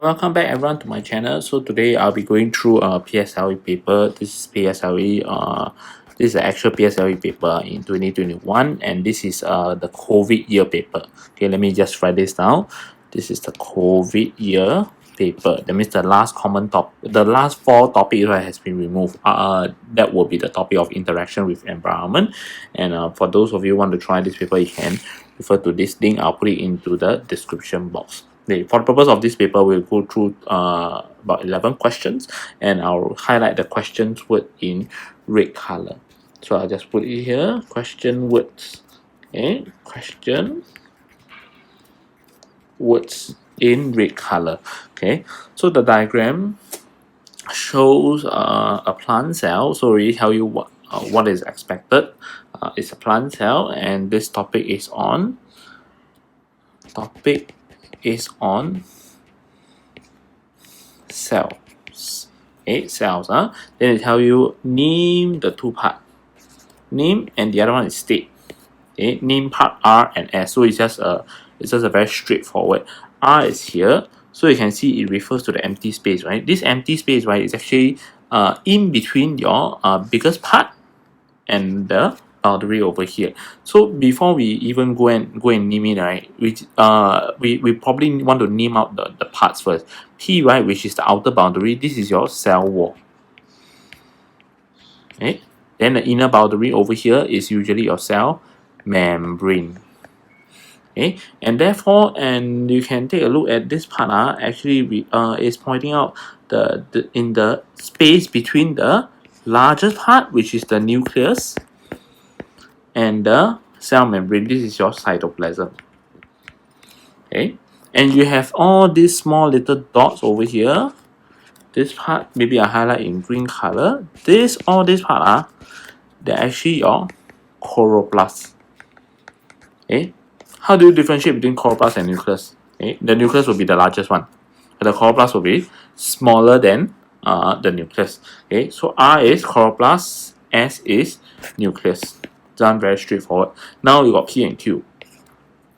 Welcome back everyone to my channel. So today I'll be going through a PSLE paper. This is PSLE this is the actual PSLE paper in 2021, and this is the COVID year paper. Okay, let me just write this down. This is the COVID year paper. That means the last the last 4 topics, right, has been removed. That will be the topic of interaction with environment. And for those of you who want to try this paper, you can refer to this link. I'll put it into the description box. Okay, for the purpose of this paper, we'll go through about 11 questions, and I'll highlight the questions word in red color. So I'll just put it here, question words. Okay, question words in red color. Okay, so the diagram shows a plant cell. So we tell you what is expected. It's a plant cell, and this topic is on cells. Okay, cells. Then they tell you name the two parts. Name, and the other one is state. Okay, name part R and S. So it's just a very straightforward. R is here, so you can see it refers to the empty space, right? This empty space, right, is actually in between your biggest part and the boundary over here. So before we even go and name it, right, we probably want to name out the parts first. P, right, which is the outer boundary, this is your cell wall. Okay, then the inner boundary over here is usually your cell membrane. Okay, and therefore, and you can take a look at this part. Actually, we is pointing out in the space between the largest part, which is the nucleus, and the cell membrane. This is your cytoplasm. Okay, and you have all these small little dots over here. This part, maybe I highlight in green color. All this part they're actually your chloroplasts. Okay, how do you differentiate between chloroplast and nucleus? Okay, the nucleus will be the largest one, but the chloroplast will be smaller than the nucleus. Okay, so R is chloroplast, S is nucleus. Done very straightforward. Now you got P and Q.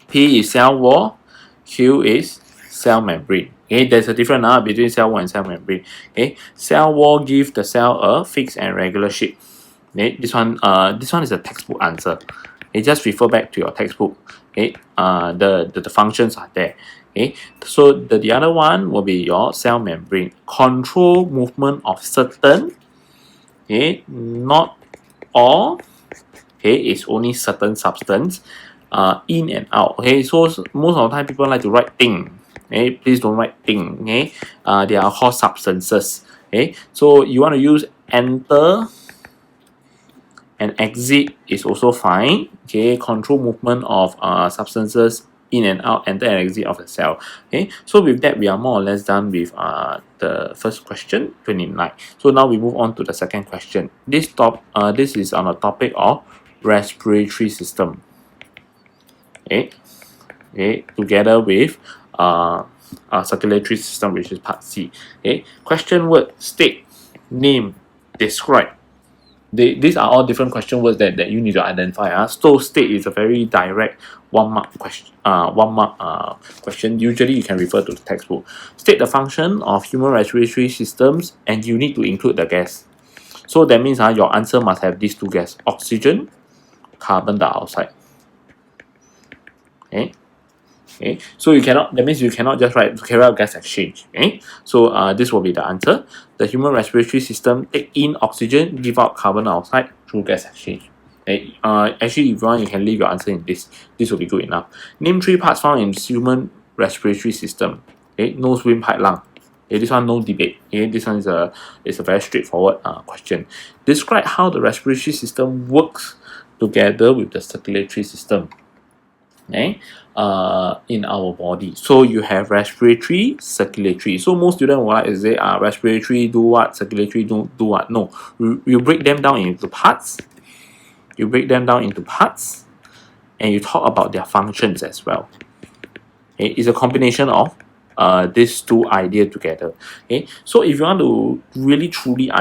P is cell wall, Q is cell membrane. Okay, there's a difference between cell wall and cell membrane. Okay, cell wall gives the cell a fixed and regular shape. Okay, this one is a textbook answer. Okay, just refer back to your textbook. Okay, the functions are there. Okay, so the other one will be your cell membrane. Control movement of certain, okay, not all. Okay, it's only certain substance in and out. Okay, so most of the time people like to write thing. Okay, please don't write thing. Okay, they are called substances. Okay, so you want to use enter and exit is also fine. Okay, control movement of substances in and out, enter and exit of the cell. Okay, so with that, we are more or less done with the first question, 29. So now we move on to the second question. This is on a topic of respiratory system. Okay, together with circulatory system, which is part C. Okay, question word, state, name, describe. These are all different question words that you need to identify. So state is a very direct 1-mark question. Question. Usually you can refer to the textbook. State the function of human respiratory systems, and you need to include the gas. So that means your answer must have these two gas: oxygen, carbon dioxide. Okay. Okay, so that means you cannot just write to carry out gas exchange. Okay, so this will be the answer. The human respiratory system take in oxygen, give out carbon dioxide through gas exchange. Okay, actually, if you want, you can leave your answer in this. This will be good enough. Name 3 parts found in human respiratory system. Okay, nose, windpipe, lung. Okay, this one no debate. Okay, this one is a very straightforward question. Describe how the respiratory system works together with the circulatory system. Okay, in our body. So you have respiratory, circulatory. So most students will like to say, respiratory do what, circulatory do what. No, you break them down into parts. And you talk about their functions as well. Okay, it's a combination of these two ideas together. Okay, so if you want to really truly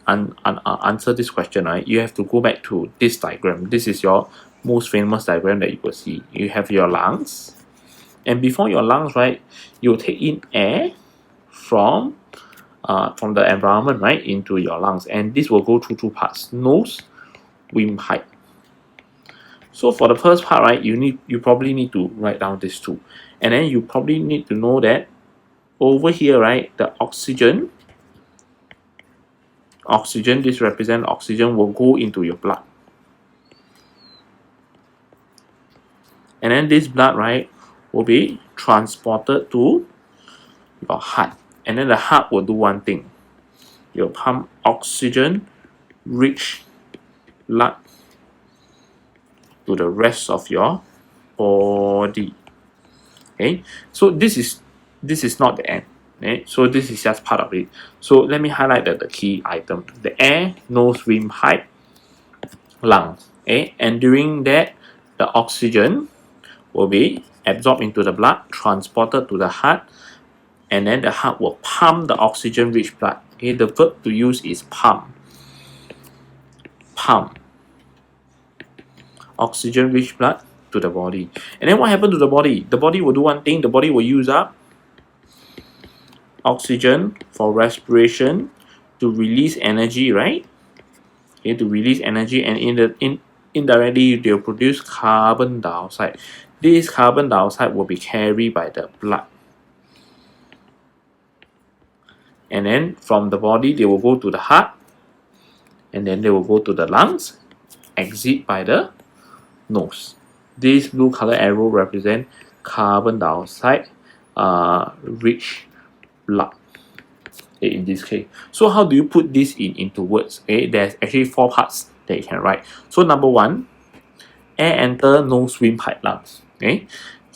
answer this question, right, you have to go back to this diagram. This is your most famous diagram that you will see. You have your lungs, and before your lungs, right, you take in air, from the environment, right, into your lungs, and this will go through two parts: nose, windpipe. So for the first part, right, you probably need to write down these two, and then you probably need to know that over here, right, the oxygen, this represents oxygen, will go into your blood, and then this blood, right, will be transported to your heart, and then the heart will do one thing: you'll pump oxygen rich blood to the rest of your body. Okay, so this is not the end. Okay, so this is just part of it. So let me highlight the key item: the air, nose, windpipe, lungs. Okay, and during that, the oxygen will be absorbed into the blood, transported to the heart, and then the heart will pump the oxygen-rich blood. Okay, the verb to use is pump. Pump oxygen-rich blood to the body. And then what happened to the body? The body will do one thing: the body will use up oxygen for respiration to release energy, right? Okay, to release energy, and indirectly they'll produce carbon dioxide. This carbon dioxide will be carried by the blood, and then from the body they will go to the heart, and then they will go to the lungs, exit by the nose. This blue color arrow represent carbon dioxide rich blood in this case. So how do you put this into words? Okay, there's actually four parts that you can write. So number one, air enter nose, windpipe, lungs. Okay,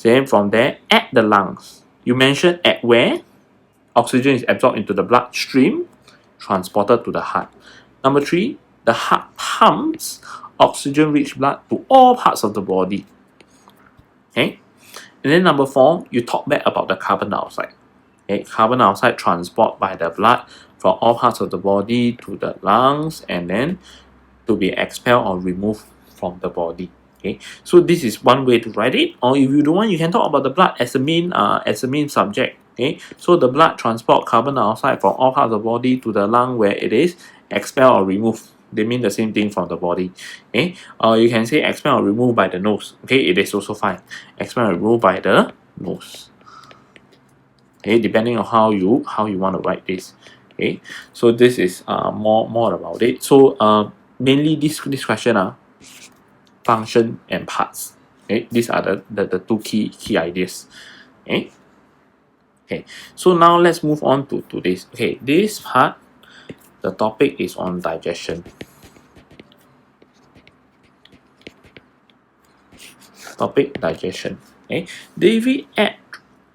then from there, at the lungs, you mentioned at where oxygen is absorbed into the bloodstream, transported to the heart. Number three, the heart pumps oxygen-rich blood to all parts of the body. Okay, and then number four, you talk back about the carbon dioxide. Okay, carbon dioxide transport by the blood from all parts of the body to the lungs, and then to be expelled or removed from the body. Okay, so this is one way to write it. Or if you don't want, you can talk about the blood as a main subject. Okay, so the blood transport carbon dioxide from all parts of the body to the lung where it is expelled or removed. They mean the same thing from the body. Okay, or you can say expelled or removed by the nose. Okay, it is also fine. Expelled or removed by the nose. Okay, depending on how you want to write this. Okay, so this is more about it. So mainly this question function and parts. Okay, these are the two key ideas. Okay. Okay, so now let's move on to this. Okay, this part, the topic is on digestion. Topic digestion. Okay, David add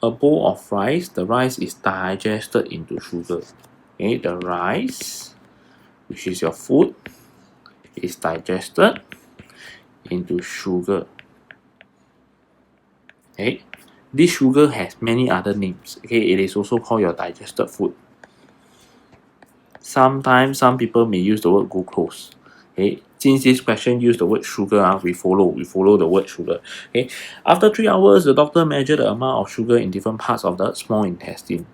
a bowl of rice. The rice is digested into sugar. Okay, the rice, which is your food, is digested into sugar. Okay, this sugar has many other names. Okay, it is also called your digested food. Sometimes some people may use the word glucose. Okay, since this question use the word sugar, we follow the word sugar. Okay, after 3 hours, the doctor measured the amount of sugar in different parts of the small intestine.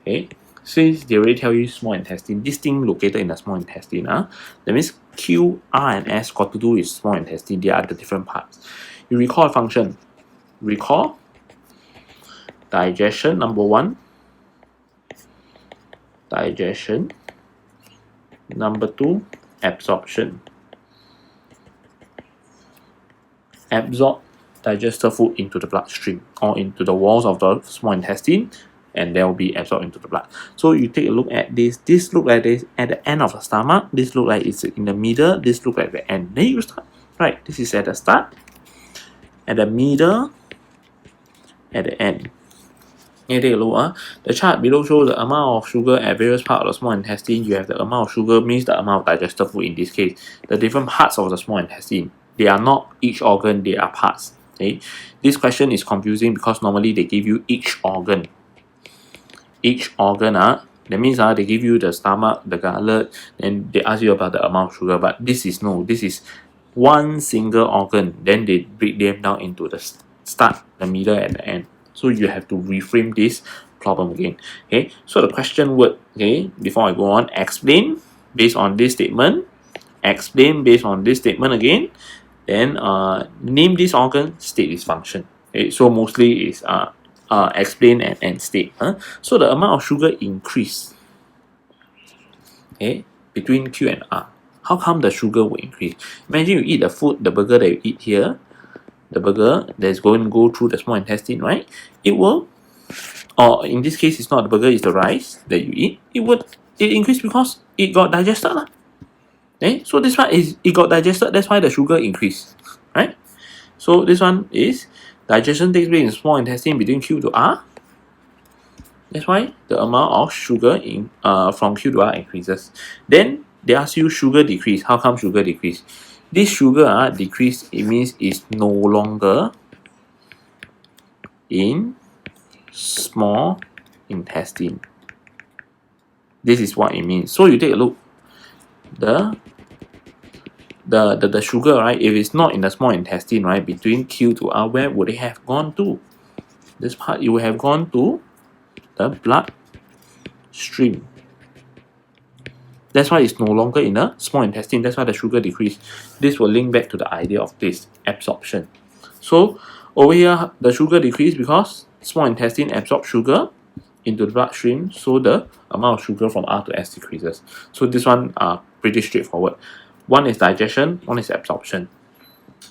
Okay, since they already tell you small intestine, this thing located in the small intestine, that means Q, R, and S got to do with small intestine. They are the different parts. You recall a function. Recall digestion, number one. Digestion. Number two, absorption. Absorb digested food into the bloodstream or into the walls of the small intestine, and they will be absorbed into the blood. So you take a look at this. This look like this at the end of the stomach. This look like it's in the middle. This look like the end. Then you start. Right. This is at the start, at the middle, at the end. You take a look. The chart below shows the amount of sugar at various parts of the small intestine. You have the amount of sugar means the amount of digested food in this case. The different parts of the small intestine. They are not each organ, they are parts. Okay? This question is confusing because normally they give you each organ. Each organ, that means they give you the stomach, the gullet, and they ask you about the amount of sugar. But this is this is one single organ. Then they break them down into the start, the middle, and the end. So you have to reframe this problem again. Okay, so the question word, okay, before I go on, explain based on this statement, explain based on this statement again, then name this organ, state its function. Okay, so mostly is explain and state. So the amount of sugar increase, okay, between Q and R. How come the sugar will increase? Imagine you eat the food, the burger that you eat here, the burger that's going to go through the small intestine, right? It will, or in this case, it's not the burger, it's the rice that you eat. It increase because it got digested. Okay? So this one is, it got digested, that's why the sugar increase, right? So this one is, digestion takes place in small intestine between Q to R. That's why the amount of sugar in from Q to R increases. Then they ask you sugar decrease. How come sugar decrease? This sugar decrease, it means it's no longer in small intestine. This is what it means. So you take a look. The sugar, right? If it's not in the small intestine, right, between Q to R, where would it have gone to? This part, it would have gone to the blood stream. That's why it's no longer in the small intestine. That's why the sugar decrease. This will link back to the idea of taste absorption. So over here, the sugar decrease because small intestine absorbs sugar into the bloodstream, so the amount of sugar from R to S decreases. So this one pretty straightforward. One is digestion, one is absorption.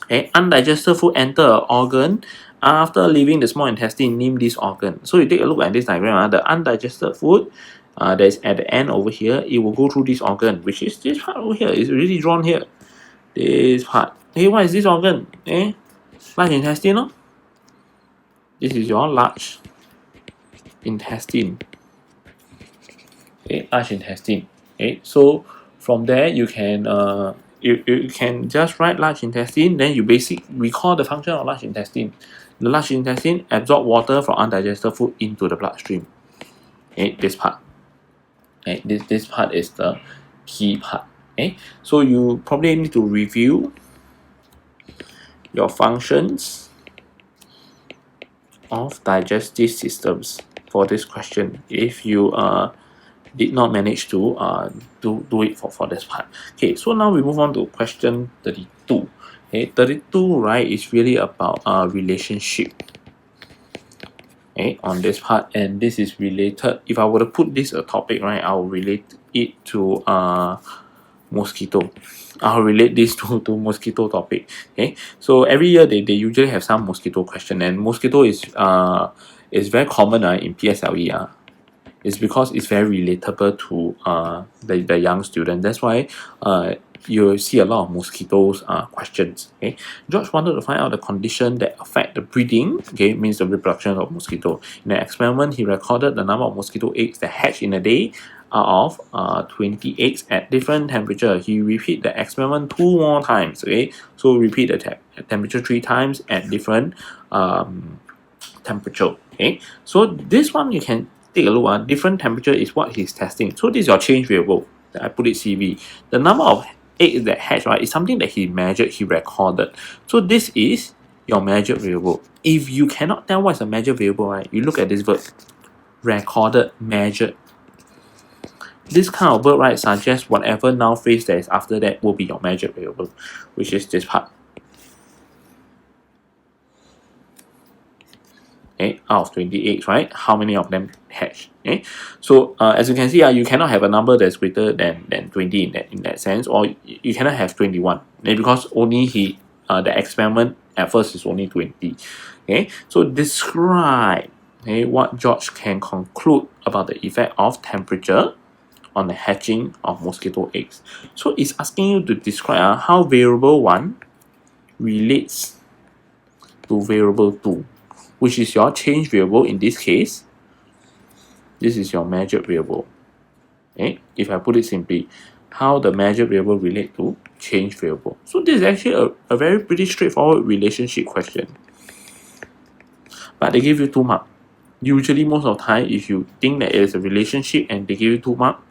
Okay, undigested food enter an organ after leaving the small intestine. Name this organ. So you take a look at this diagram. The undigested food that is at the end over here, it will go through this organ, which is this part over here. It's really drawn here. This part. Hey, what is this organ? Large intestine, no? This is your large intestine. Okay, large intestine. Okay, so from there you can you can just write large intestine, then you recall the function of large intestine. The large intestine absorb water from undigested food into the bloodstream. Okay, this part. Okay, this part is the key part. Okay, so you probably need to review your functions of digestive systems for this question if you did not manage to do it for this part. Okay, so now we move on to question 32. Okay, 32, right, is really about relationship. Okay, on this part, and this is related. If I were to put this a topic, right, I'll relate it to mosquito. I'll relate this to mosquito topic. Okay, so every year they usually have some mosquito question, and mosquito is very common in PSLE. It's because it's very relatable to the young student. That's why you see a lot of mosquitoes questions. Okay, George wanted to find out the condition that affect the breeding. Okay, means the reproduction of mosquito. In an experiment, he recorded the number of mosquito eggs that hatch in a day of 20 eggs at different temperature. He repeat the experiment 2 more times. Okay, so repeat the temperature 3 times at different temperature. Okay, so this one you can take a look. Different temperature is what he's testing. So this is your change variable. I put it CV. The number of eggs that hatch, right, is something that he measured, he recorded. So this is your measured variable. If you cannot tell what is a measured variable, right, you look at this verb, recorded, measured. This kind of verb, right, suggests whatever noun phrase that is after that will be your measured variable, which is this part. Okay, out of 20 eggs, right? How many of them hatch? Okay, so as you can see, you cannot have a number that's greater than 20 in that sense, or you cannot have 21. Okay, because only the experiment at first is only 20. Okay, so describe what George can conclude about the effect of temperature on the hatching of mosquito eggs. So it's asking you to describe how variable 1 relates to variable 2. Which is your change variable in this case. This is your measured variable. Okay? If I put it simply, how the measured variable relate to change variable. So this is actually a very pretty straightforward relationship question. But they give you 2 marks. Usually most of the time, if you think that it is a relationship and they give you 2 marks,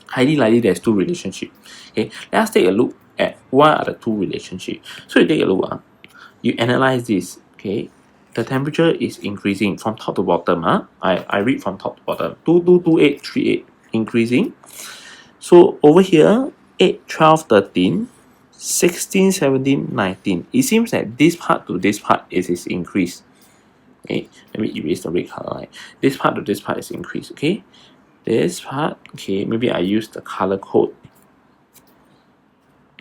highly likely there's 2 relationships. Okay? Let us take a look at what are the 2 relationships. So you take a look. You analyze this. Okay? the temperature is increasing from top to bottom. I read from top to bottom. 222838 increasing. So over here, 8, 12, 13, 16, 17, 19. It seems that this part to this part is increased. Okay, let me erase the red color line. This part to this part is increased. Okay, this part, okay, maybe I use the color code.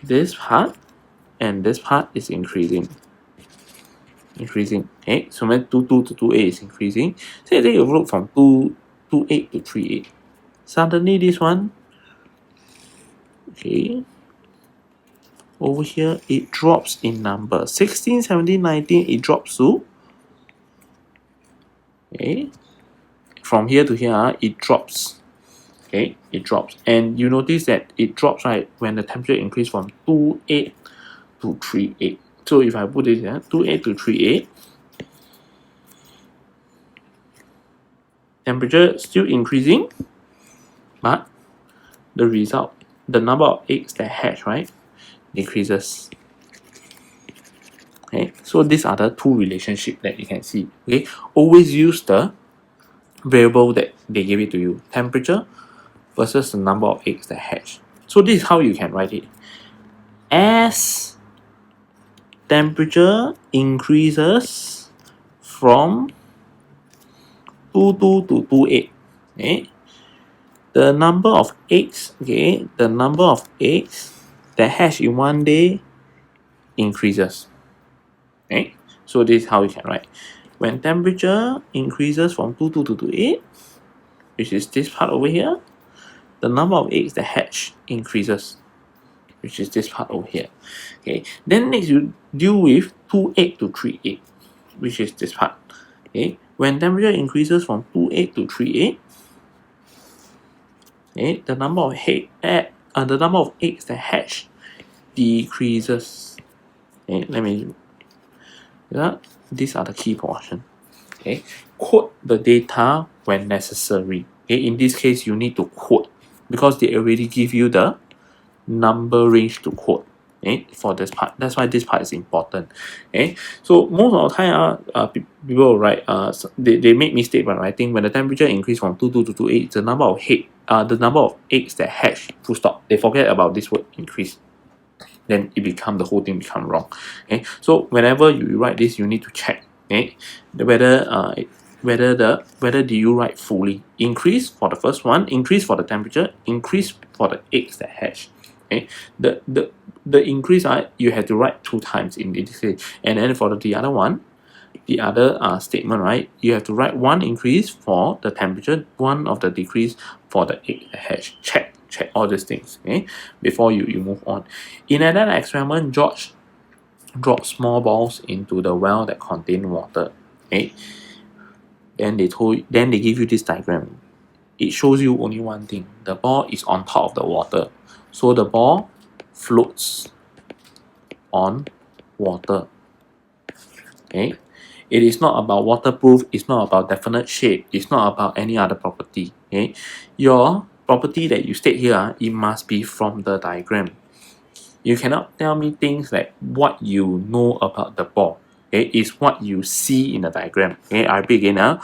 This part and this part is increasing. Okay, so when 22 to 28 is increasing, say they look from 228 to 38. Suddenly this one, okay, over here it drops in number. 16, 17, 19, it drops to, okay, from here to here, it drops. Okay, it drops. And you notice that it drops, right, when the temperature increase from 28 to 38. So if I put it here, 28 to 38, temperature still increasing, but the result, the number of eggs that hatch, right, decreases. Okay, so these are the two relationships that you can see. Okay, always use the variable that they give it to you, temperature versus the number of eggs that hatch. So this is how you can write it. As temperature increases from 22 to 28, okay, the number of eggs, okay, the number of eggs that hatch in one day increases. Okay, so this is how you can write. When temperature increases from 22 to 28, which is this part over here, the number of eggs that hatch increases, which is this part over here. Okay, then next you deal with 28 to 38, which is this part. Okay, when temperature increases from 28 to 38, okay, the number of eggs that hatch decreases. Okay, let me, these are the key portion. Okay, quote the data when necessary. Okay, in this case you need to quote because they already give you the number range to quote. Okay, for this part, that's why this part is important. Okay, so most of the time, people will write, they make mistake by writing when the temperature increase from 22 to 28, the number of eggs that hatch, full stop. They forget about this word increase. Then the whole thing become wrong. Okay, so whenever you write this, you need to check, okay, whether do you write fully increase for the first one, increase for the temperature, increase for the eggs that hatch. Okay, the increase, you have to write 2 times in this case, and then for the other one, the other statement, right, you have to write 1 increase for the temperature, 1 of the decrease for the egg that hatch. Check all these things, okay, before you move on. In another experiment, George dropped small balls into the well that contained water. Okay, then they give you this diagram. It shows you only one thing: the ball is on top of the water, so the ball floats on water. Okay, it is not about waterproof, it's not about definite shape, it's not about any other property. Okay, your property that you state here, it must be from the diagram. You cannot tell me things like what you know about the ball. Okay, it's what you see in the diagram. Okay, I repeat again.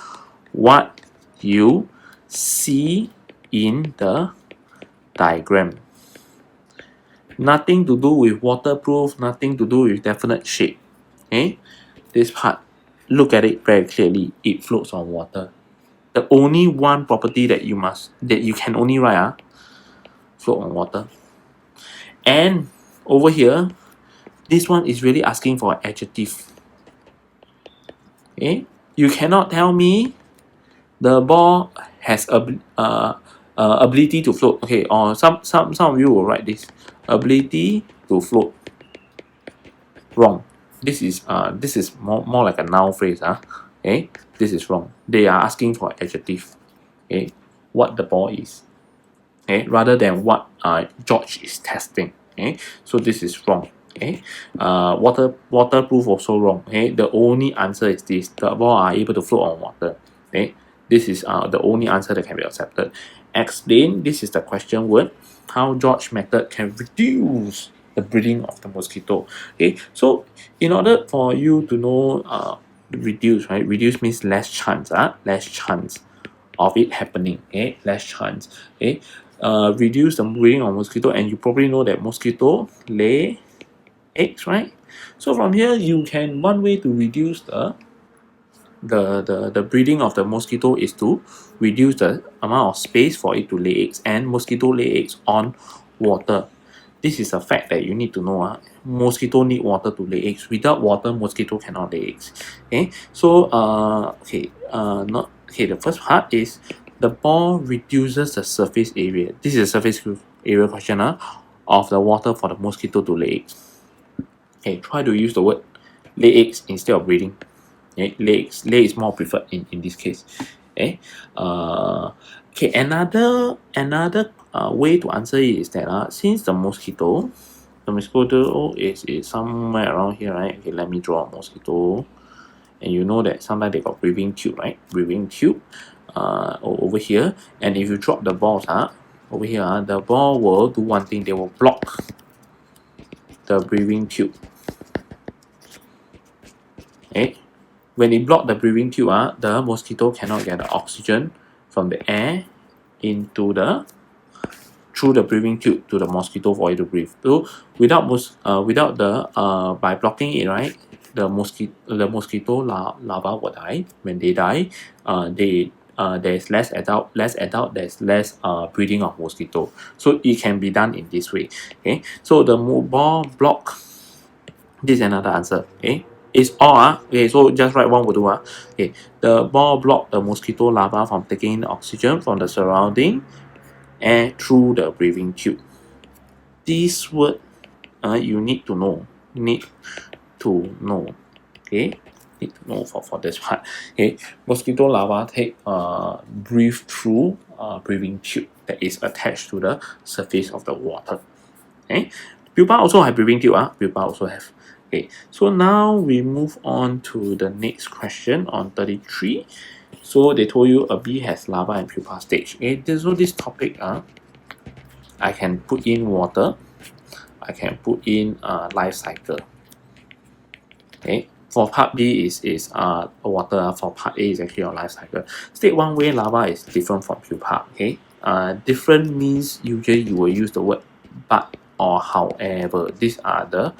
What you see in the diagram. Nothing to do with waterproof, nothing to do with definite shape. Okay, this part, look at it very clearly. It floats on water. The only one property that you can only write, float on water. And over here, this one is really asking for an adjective. Okay, you cannot tell me the ball has ability to float. Okay, or some of you will write this ability to float. Wrong. This is more like a noun phrase. Okay, this is wrong. They are asking for adjective. Okay, what the ball is. Okay, rather than what George is testing. Okay, so this is wrong. Okay, waterproof also wrong. Okay, the only answer is this: the ball are able to float on water. Okay, this is the only answer that can be accepted. Explain. This is the question word. How George method can reduce the breeding of the mosquito. Okay, so in order for you to know reduce, right? Reduce means less chance, less chance of it happening, okay? Less chance, okay? Reduce the breeding of mosquito, and you probably know that mosquito lay eggs, right? So from here, you can, one way to reduce the breeding of the mosquito is to reduce the amount of space for it to lay eggs, and mosquito lay eggs on water. This is a fact that you need to know. Mosquito need water to lay eggs. Without water, mosquito cannot lay eggs. Okay, so not okay. The first part is the ball reduces the surface area. This is a surface area question of the water for the mosquito to lay eggs. Okay, try to use the word lay eggs instead of breeding. Okay, lay is more preferred in this case. Okay, okay. Another way to answer it is that since the mosquito is somewhere around here, right? Okay, let me draw a mosquito, and you know that sometimes they got breathing tube, right? Breathing tube, over here, and if you drop the balls, over here, the ball will do one thing. They will block the breathing tube. Okay. When it block the breathing tube, the mosquito cannot get the oxygen from the air into the through the breathing tube to the mosquito for it to breathe. So without by blocking it, right, the mosquito larva will die. When they die, there's less adult, there's less breeding of mosquito. So it can be done in this way. Okay, so the ball block. This is another answer. Okay, it's all. Okay, so just write one will do. Okay, the ball block the mosquito larva from taking in oxygen from the surrounding air through the breathing tube. This word, you need to know. Need to know. Okay, need to know for this part. Okay, mosquito larva breathe through breathing tube that is attached to the surface of the water. Okay, pupa also have breathing tube. Pupa also have. Okay, so now we move on to the next question on 33. So they told you a bee has larva and pupa stage. Okay, so this topic, I can put in water, I can put in life cycle. Okay, for part B is water. For part A is actually your life cycle. State 1 way larva is different from pupa. Okay, different means usually you will use the word but or however. These are the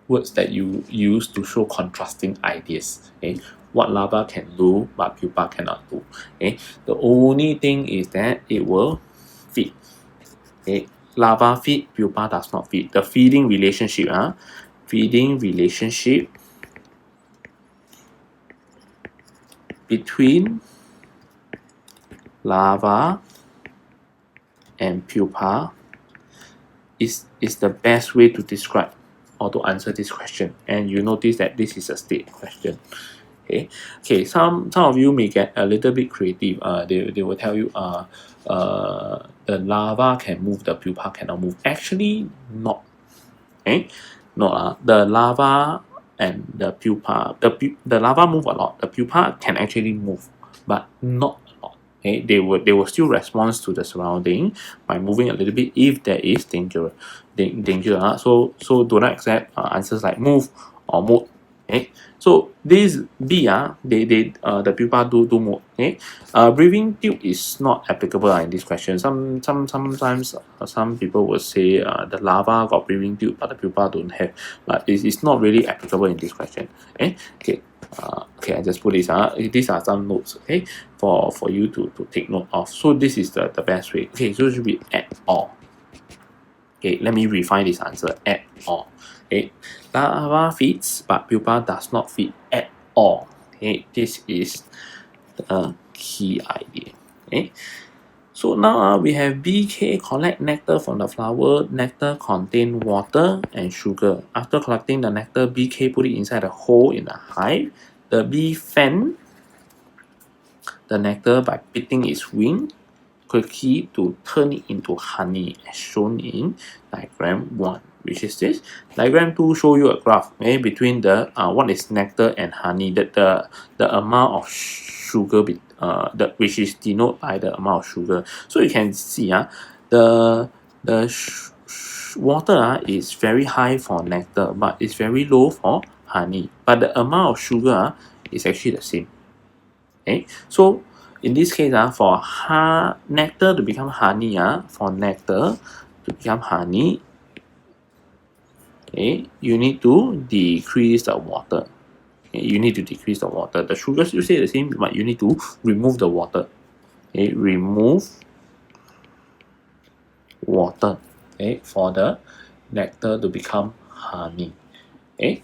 words that you use to show contrasting ideas. Okay, what larva can do but pupa cannot do. Okay, the only thing is that it will feed. Okay, larva feed, pupa does not feed. The feeding relationship, between larva and pupa is the best way to describe or to answer this question. And you notice that this is a state question. Okay. Some of you may get a little bit creative. They will tell you the larva can move, the pupa cannot move. Actually, not. Okay, no. The larva and the pupa, the larva move a lot. The pupa can actually move, but not a lot. Okay, they will still respond to the surrounding by moving a little bit if there is danger. So do not accept answers like move or move. Okay, so this B, the pupa do move. Okay, breathing tube is not applicable in this question. Sometimes some people will say the larva got breathing tube but the pupa don't have, but it's not really applicable in this question. Okay, I just put this. These are some notes. Okay, for you to take note of. So this is the best way. Okay, so it should be at all. Okay, let me refine this answer. At all. Okay, larva feeds but pupa does not feed at all. Okay, this is the key idea. Okay, so now we have BK collect nectar from the flower. Nectar contain water and sugar. After collecting the nectar, BK put it inside a hole in the hive. The bee fan the nectar by beating its wing quickly to turn it into honey, as shown in diagram 1, which is this. Diagram 2 show you a graph between the what is nectar and honey, that the amount of sugar which is denoted by the amount of sugar. So you can see the water is very high for nectar, but it's very low for honey. But the amount of sugar is actually the same. Okay, so in this case, for nectar to become honey, for nectar to become honey, okay, you need to decrease the water. Okay, you need to decrease the water. The sugars you say the same, but you need to remove the water. Okay, remove water. Okay, for the nectar to become honey. Okay,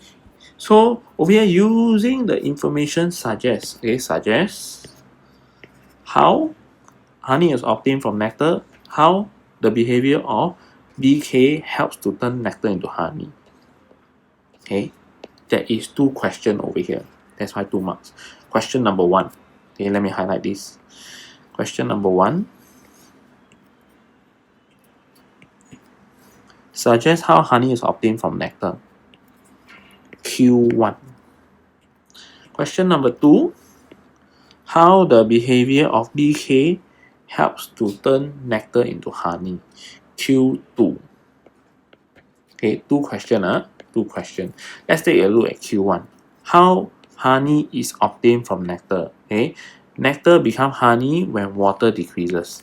so over here using the information suggests how honey is obtained from nectar, how the behavior of BK helps to turn nectar into honey. Okay, there is 2 questions over here. That's why 2 marks. Question number 1. Okay, let me highlight this. Question number 1. Suggest how honey is obtained from nectar. Q1. Question number 2. How the behavior of BK helps to turn nectar into honey. Q2. Okay, 2 questions. 2 questions. Let's take a look at Q1. How honey is obtained from nectar. Okay, nectar become honey when water decreases.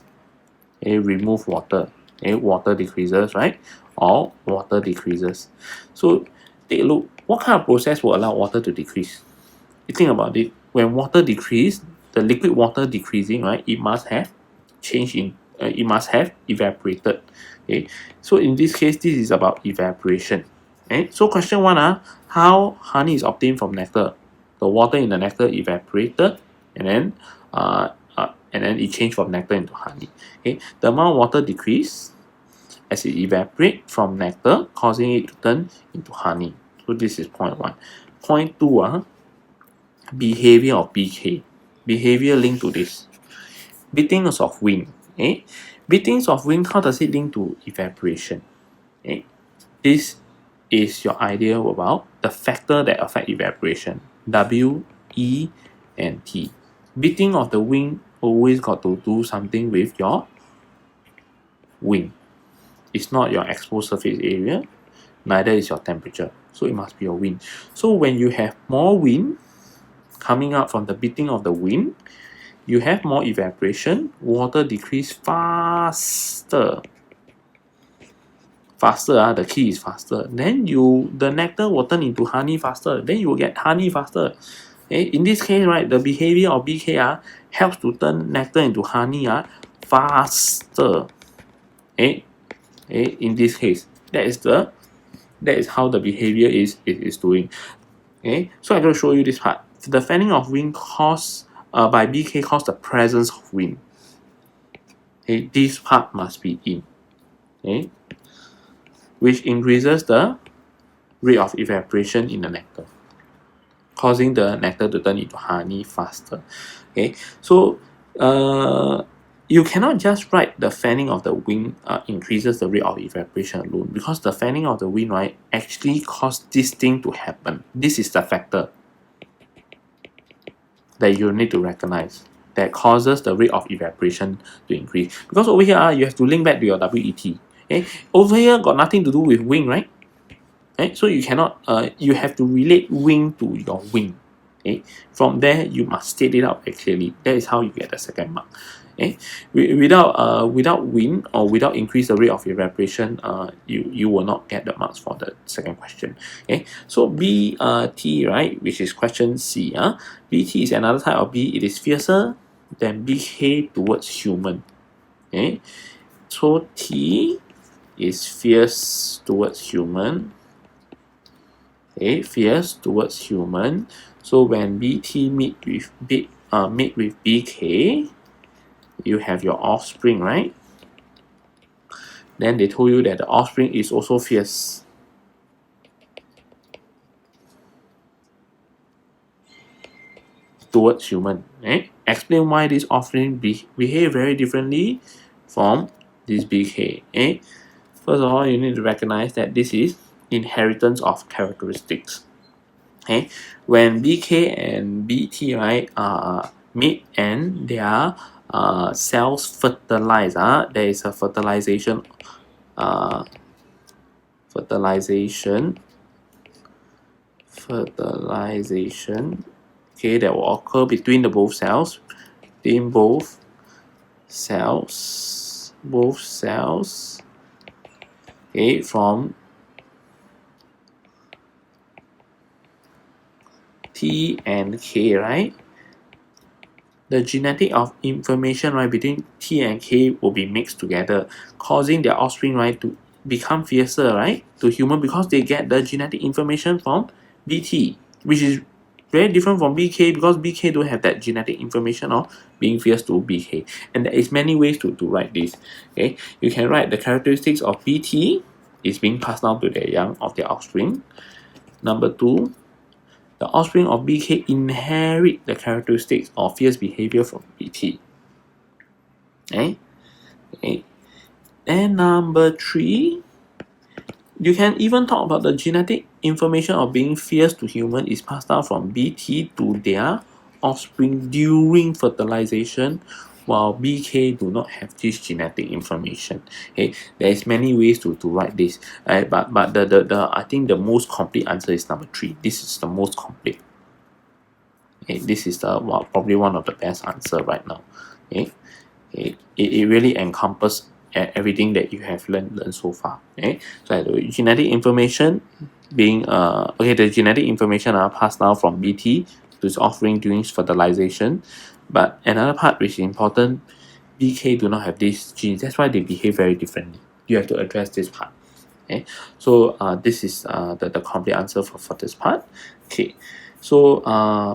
Okay, remove water. Okay, water decreases, right? Or water decreases. So take a look. What kind of process will allow water to decrease? You think about it. When water decrease, the liquid water decreasing, right? It must have changed in. It must have evaporated. Okay. So in this case, this is about evaporation. Okay. So question 1, how honey is obtained from nectar? The water in the nectar evaporated, and then it changed from nectar into honey. Okay. The amount of water decrease as it evaporates from nectar, causing it to turn into honey. So this is point 1. Point 2, behavior of BK. Behavior linked to this. Beatings of wing. Okay? Beatings of wing, how does it link to evaporation? Okay? This is your idea about the factor that affect evaporation. W, E, and T. Beating of the wing always got to do something with your wing. It's not your exposed surface area, neither is your temperature. So it must be your wind. So when you have more wind coming out from the beating of the wind, you have more evaporation, water decrease faster. The key is faster. Then the nectar will turn into honey faster. Then you will get honey faster. Okay? In this case, right, the behavior of BK helps to turn nectar into honey faster. Okay? Okay? In this case, that is how the behavior is doing. Okay, so I'm going to show you this part. The fanning of wind caused by BK causes the presence of wind. Okay, this part must be in. Okay, which increases the rate of evaporation in the nectar, causing the nectar to turn into honey faster. Okay, so you cannot just write the fanning of the wind increases the rate of evaporation alone, because the fanning of the wind, right, actually causes this thing to happen. This is the factor that you need to recognize that causes the rate of evaporation to increase. Because over here, you have to link back to your WET. Okay? Over here got nothing to do with wing, right? Okay? So you cannot, you have to relate wing to your wing. Okay? From there, you must state it out clearly. That is how you get the second mark. Okay? Without wind or without increase the rate of evaporation, you will not get the marks for the second question. Okay? So BT, right, which is question C. BT is another type of bee. It is fiercer than BK towards human. Okay? So T is fierce towards human. Okay, fierce towards human. So when BT meet with BK, you have your offspring, right? Then they told you that the offspring is also fierce. Towards human. Okay? Explain why this offspring behave very differently from this BK. Okay? First of all, you need to recognize that this is inheritance of characteristics. Okay, when BK and BT, right, meet and their cells fertilize, there is a fertilization fertilization, okay, that will occur between the both cells, okay, from T and K, right? The genetic of information, right, between T and K will be mixed together, causing their offspring, right, to become fiercer, right, to human, because they get the genetic information from BT, which is very different from BK, because BK don't have that genetic information of being fierce to BK. And there is many ways to write this. Okay, you can write the characteristics of BT is being passed down to their young of their offspring. Number 2, the offspring of BK inherit the characteristics of fierce behavior from BT. Okay? Okay. And number 3, you can even talk about the genetic information of being fierce to human is passed down from BT to their offspring during fertilization, while BK do not have this genetic information. Okay, there is many ways to write this, right? But the I think the most complete answer is number 3. This is the most complete. Okay, this is the probably one of the best answer right now. Okay, it really encompasses everything that you have learned so far. Okay, so the genetic information being okay, the genetic information are passed down from BT to its offspring during fertilization, but another part which is important, BK do not have these genes. That's why they behave very differently. You have to address this part. Okay, so this is the complete answer for this part. Okay, so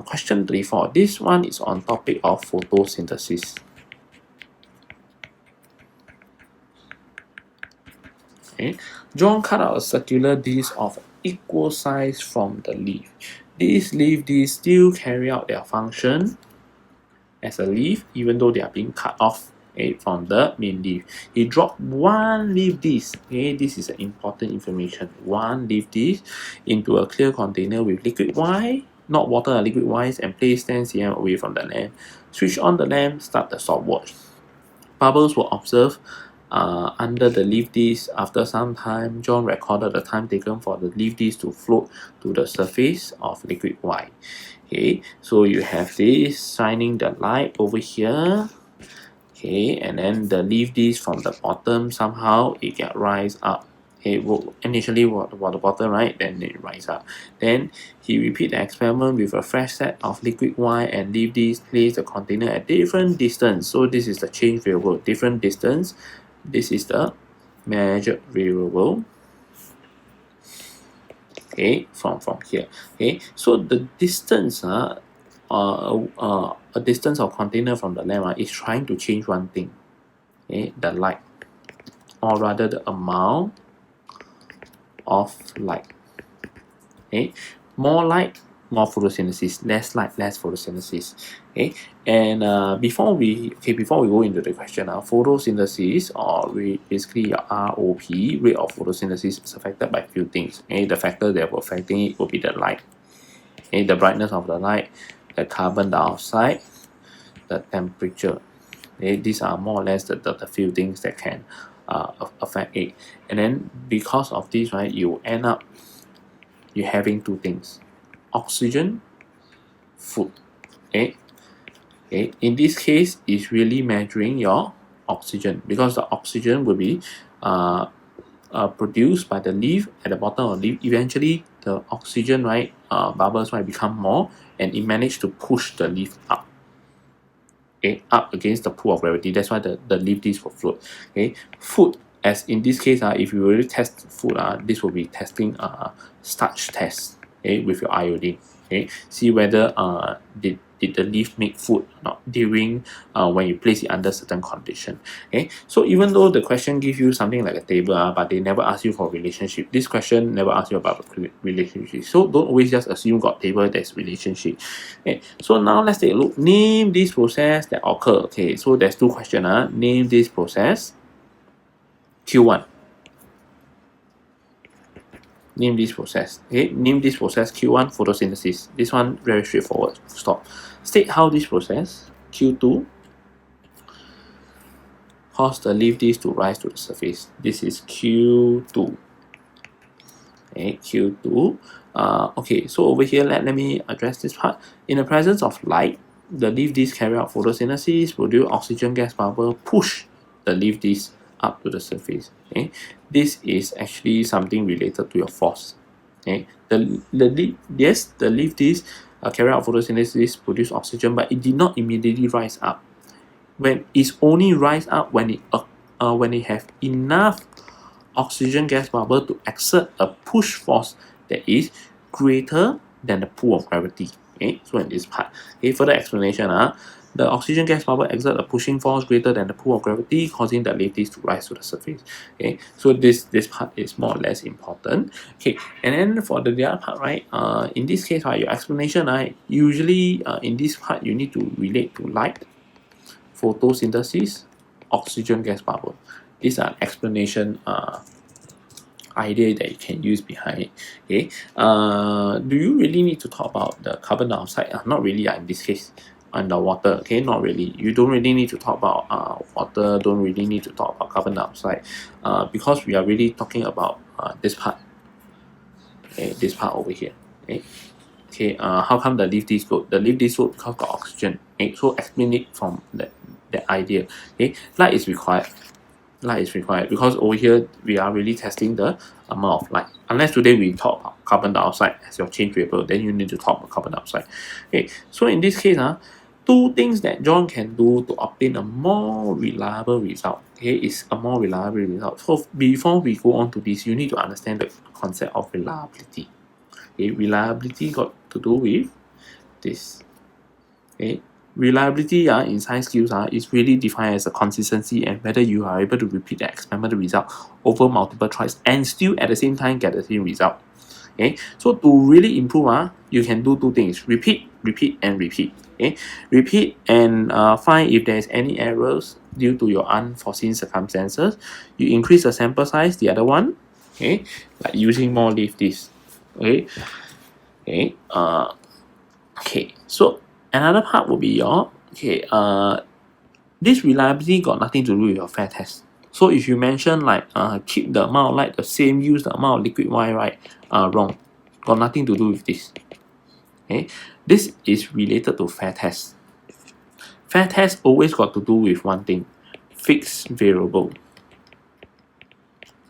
question 34. This one is on topic of photosynthesis. Okay, John cut out a circular disc of equal size from the leaf. These leaf discs still carry out their function as a leaf, even though they are being cut off, okay, from the main leaf. He dropped one leaf disc. Okay, this is important information. One leaf disc into a clear container with liquid Y, not water, liquid Y, and place 10 cm away from the lamp. Switch on the lamp, start the stopwatch. Bubbles were observed under the leaf disc. After some time, John recorded the time taken for the leaf disc to float to the surface of liquid Y. Okay, so you have this shining the light over here. Okay, and then the leaf disc from the bottom, somehow it get rise up. Okay, well, initially was the bottom, right? Then it rise up. Then he repeat the experiment with a fresh set of liquid Y and leaf disc, place the container at different distance. So this is the change variable, different distance. This is the measured variable. Okay, from here. Okay, so the distance a distance of container from the lamp is trying to change one thing. Okay, the light, or rather the amount of light. Okay, more light, more photosynthesis, less light, less photosynthesis. Okay, and before we go into the question, photosynthesis, or basically ROP, rate of photosynthesis, is affected by a few things. Okay, the factor that will affecting it will be the light. Okay, the brightness of the light, the carbon dioxide, the temperature. Okay, these are more or less the few things that can affect it. And then because of this, right, you end up having two things: oxygen, food. Okay, in this case, it's really measuring your oxygen, because the oxygen will be produced by the leaf at the bottom of the leaf. Eventually, the oxygen, right, bubbles might become more, and it managed to push the leaf up. Okay, up against the pull of gravity. That's why the leaf disc will float. Okay, food, as in this case, if you really test food, this will be testing starch test. Okay, with your iodine. Okay, see whether did the leaf make food or not during when you place it under certain condition. Okay, so even though the question gives you something like a table, but they never ask you for relationship. This question never asks you about relationship. So don't always just assume got table there's relationship. Okay, so now let's take a look. Name this process that occur. Okay, so there's two questions. Name this process. Q1. Name this process. Okay, name this process. Q1, photosynthesis. This one very straightforward. Stop. State how this process. Q2, cause the leaf disc to rise to the surface. This is Q2. Okay, Q2. Okay, so over here, let me address this part. In the presence of light, the leaf disc carry out photosynthesis, produce oxygen gas bubble, push the leaf disc up to the surface. Okay, this is actually something related to your force. Okay, the leaf disc carry out photosynthesis, produce oxygen, but it did not immediately rise up. When it's only rise up when it have enough oxygen gas bubble to exert a push force that is greater than the pull of gravity. Okay, so in this part, okay, further explanation. The oxygen gas bubble exert a pushing force greater than the pull of gravity, causing the leaf disc to rise to the surface. Okay, so this part is more or less important. Okay, and then for the other part, right? In this case, right, your explanation, right? Usually, in this part, you need to relate to light, photosynthesis, oxygen gas bubble. These are explanation idea that you can use behind it. Okay. Do you really need to talk about the carbon dioxide? Not really in this case. On the water, okay, not really. You don't really need to talk about water, don't really need to talk about carbon dioxide because we are really talking about this part. Okay, this part over here. Okay. Okay, how come the leaf disc go? The leaf disc go because of oxygen. Okay, so explain it from that idea. Okay, light is required. Light is required because over here we are really testing the amount of light. Unless today we talk about carbon dioxide as your change variable, then you need to talk about carbon dioxide. Okay, so in this case, two things that John can do to obtain a more reliable result. Okay, is a more reliable result. So before we go on to this, you need to understand the concept of reliability. Okay, reliability got to do with this. Okay, reliability in science skills is really defined as a consistency and whether you are able to repeat the experimental result over multiple tries and still at the same time get the same result. Okay, so to really improve, you can do two things: repeat, and repeat. Okay, repeat and find if there is any errors due to your unforeseen circumstances. You increase the sample size. The other one, okay, like using more leaf disc. Okay, okay, okay. So another part will be this reliability got nothing to do with your fair test. So if you mention like keep the amount of light the same, use the amount of liquid Y, right? Wrong. Got nothing to do with this. Okay, this is related to fair test. Fair test always got to do with one thing: fixed variable.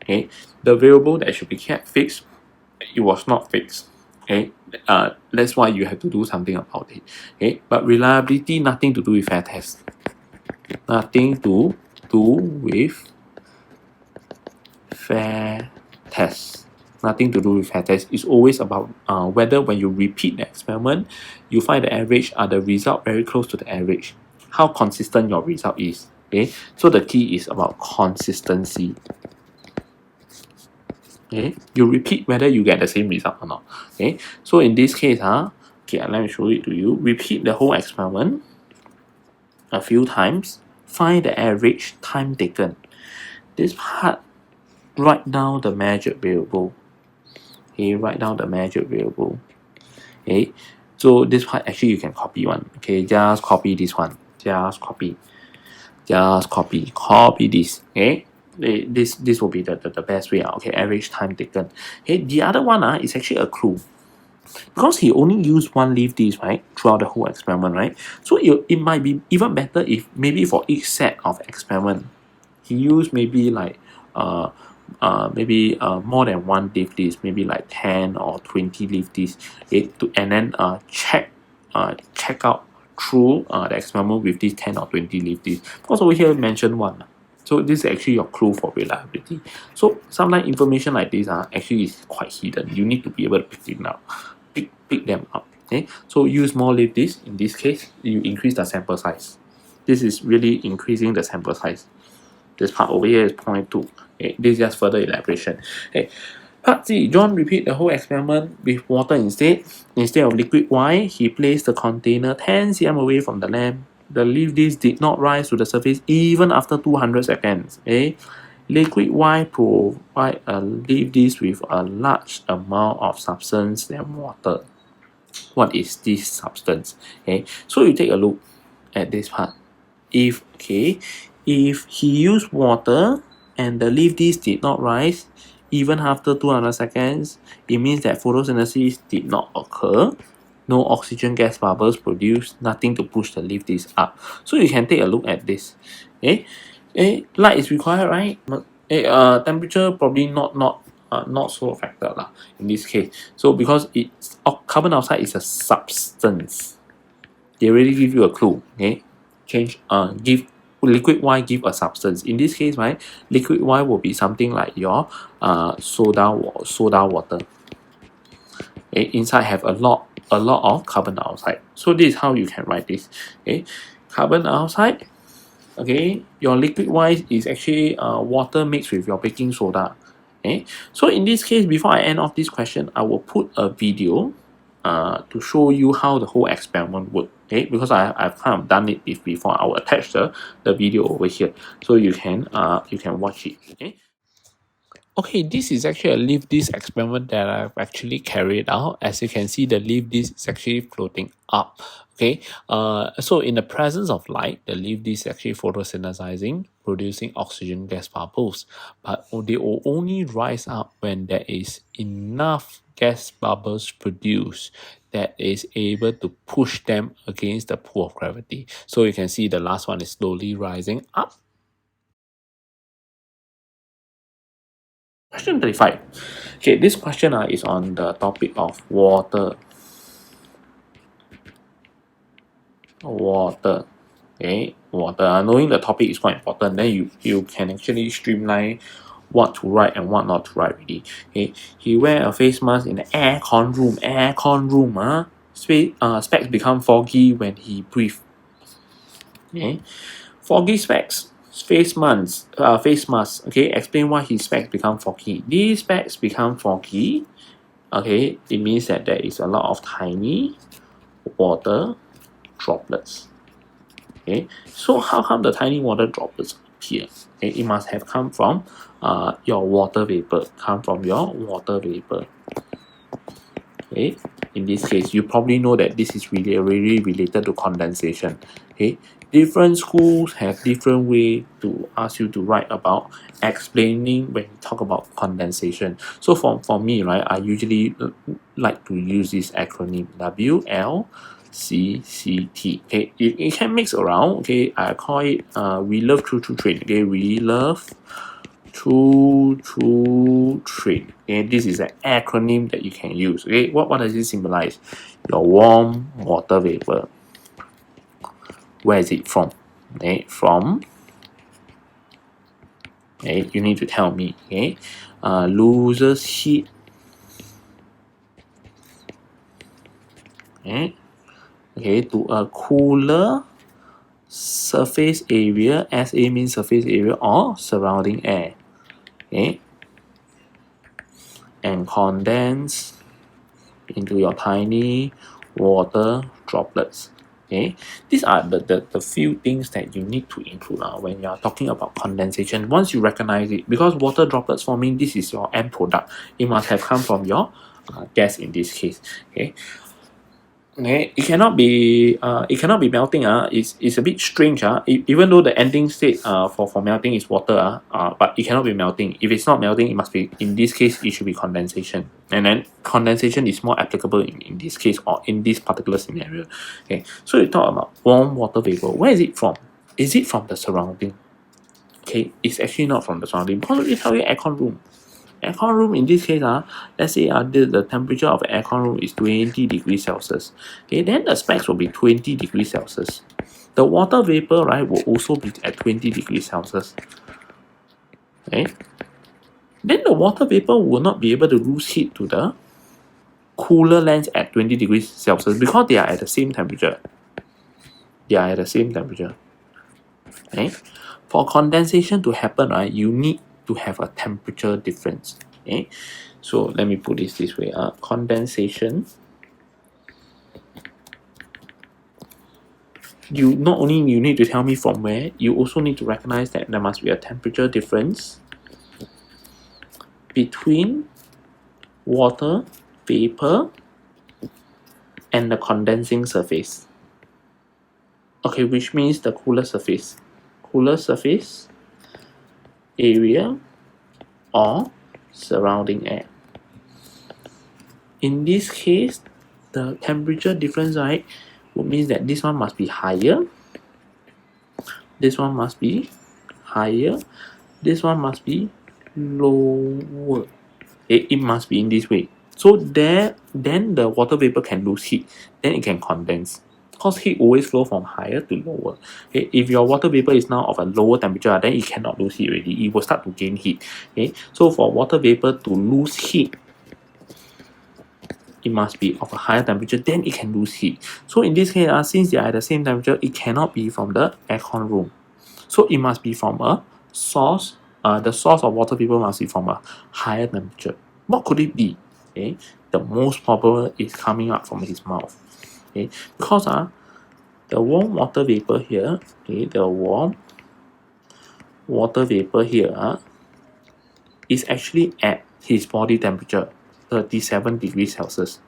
Okay, the variable that should be kept fixed, it was not fixed. Okay, that's why you have to do something about it. Okay, but reliability nothing to do with fair test. Nothing to do with fair test. Nothing to do with fair test. It's always about whether when you repeat the experiment, you find the average the result very close to the average. How consistent your result is. Okay, so the key is about consistency. Okay, you repeat whether you get the same result or not. Okay, so in this case, okay, let me show it to you. Repeat the whole experiment a few times. Find the average time taken. This part, write down the measured variable. Okay, write down the measured variable. Okay, so this part actually you can copy one. Okay, just copy this one. Just copy this. Okay, this will be the best way. Okay, average time taken. Okay, the other one is actually a clue. Because he only used one leaf disc, right, throughout the whole experiment, right? So it might be even better if maybe for each set of experiment, he used maybe like maybe more than one leaf disc, maybe like 10 or 20 leaf discs, and then check out through the experiment with these 10 or 20 leaf discs. Because over here mentioned one. So this is actually your clue for reliability. So sometimes information like this actually is quite hidden. You need to be able to pick them up. Okay, so use more leaf discs. In this case, you increase the sample size. This is really increasing the sample size. This part over here is 0.2. Okay, this is just further elaboration. Okay. Part C, John repeat the whole experiment with water instead. Instead of liquid Y, he placed the container 10 cm away from the lamp. The leaf disc did not rise to the surface even after 200 seconds. Okay. Liquid Y provide a leaf disc with a large amount of substance than water. What is this substance? Okay, so you take a look at this part. If he used water and the leaf disc did not rise, even after 200 seconds, it means that photosynthesis did not occur. No oxygen gas bubbles produced, nothing to push the leaf this up. So you can take a look at this. Light is required, right? Temperature probably not so affected lah in this case. So because it's carbon dioxide is a substance, they already give you a clue. Give liquid Y give a substance. In this case, right, liquid Y will be something like your soda water. Inside have a lot of carbon dioxide. So this is how you can write this. Carbon dioxide. Your liquid Y is actually water mixed with your baking soda. So in this case, before I end off this question, I will put a video to show you how the whole experiment works. Because I've kind of done it before. I will attach the video over here so you can watch it. Okay, this is actually a leaf disc experiment that I've actually carried out. As you can see, the leaf disc is actually floating up. So in the presence of light, the leaf disc is actually photosynthesizing, producing oxygen gas bubbles. But they will only rise up when there is enough gas bubbles produced that is able to push them against the pull of gravity. So you can see the last one is slowly rising up. Question 35. This question is on the topic of water. Water. Knowing the topic is quite important. Then you can actually streamline what to write and what not to write already. He wear a face mask in the aircon room. Specs become foggy when he breathe. Foggy specs. Face mask. Explain why his specs become foggy. These specs become foggy. It means that there is a lot of tiny water droplets. So how come the tiny water droplets appear? It must have come from your water vapor. In this case, you probably know that this is really related to condensation. Different schools have different way to ask you to write about explaining when you talk about condensation. So for me, right, I usually like to use this acronym WLCCT. It can mix around. I call it we love true train. We love true train. This is an acronym that you can use. What does it symbolize? Your warm water vapor. Where is it from? From. You need to tell me. Loses heat. To a cooler surface area. SA means surface area or surrounding air. And condense into your tiny water droplets. These are the few things that you need to include when you are talking about condensation. Once you recognize it, because water droplets forming, this is your end product. It must have come from your gas in this case. It cannot be melting. It's a bit strange. Even though the ending state for melting is water, but it cannot be melting. If it's not melting, it must be, in this case, it should be condensation. And then condensation is more applicable in this case or in this particular scenario. So you talk about warm water vapor. Where is it from? Is it from the surrounding? It's actually not from the surrounding, because we tell you aircon room. Aircon room in this case, let's say the temperature of aircon room is 20 degrees Celsius. Then the specs will be 20 degrees Celsius. The water vapor, right, will also be at 20 degrees Celsius. Then the water vapor will not be able to lose heat to the cooler lands at 20 degrees Celsius because they are at the same temperature. For condensation to happen, right, you need to have a temperature difference. So let me put this way. Condensation, you not only you need to tell me from where, you also need to recognize that there must be a temperature difference between water vapor and the condensing surface. Which means the cooler surface area or surrounding air. In this case, the temperature difference, right, would mean that this one must be higher, this one must be higher, this one must be lower. It must be in this way. So then the water vapor can lose heat, then it can condense. Because heat always flow from higher to lower. If your water vapor is now of a lower temperature, then it cannot lose heat already. It will start to gain heat. So for water vapor to lose heat, it must be of a higher temperature, then it can lose heat. So in this case, since they are at the same temperature, it cannot be from the aircon room. So it must be from a source. The source of water vapor must be from a higher temperature. What could it be? The most probable is coming up from his mouth. Because the warm water vapor here, the warm water vapor here is actually at his body temperature, 37 degrees Celsius.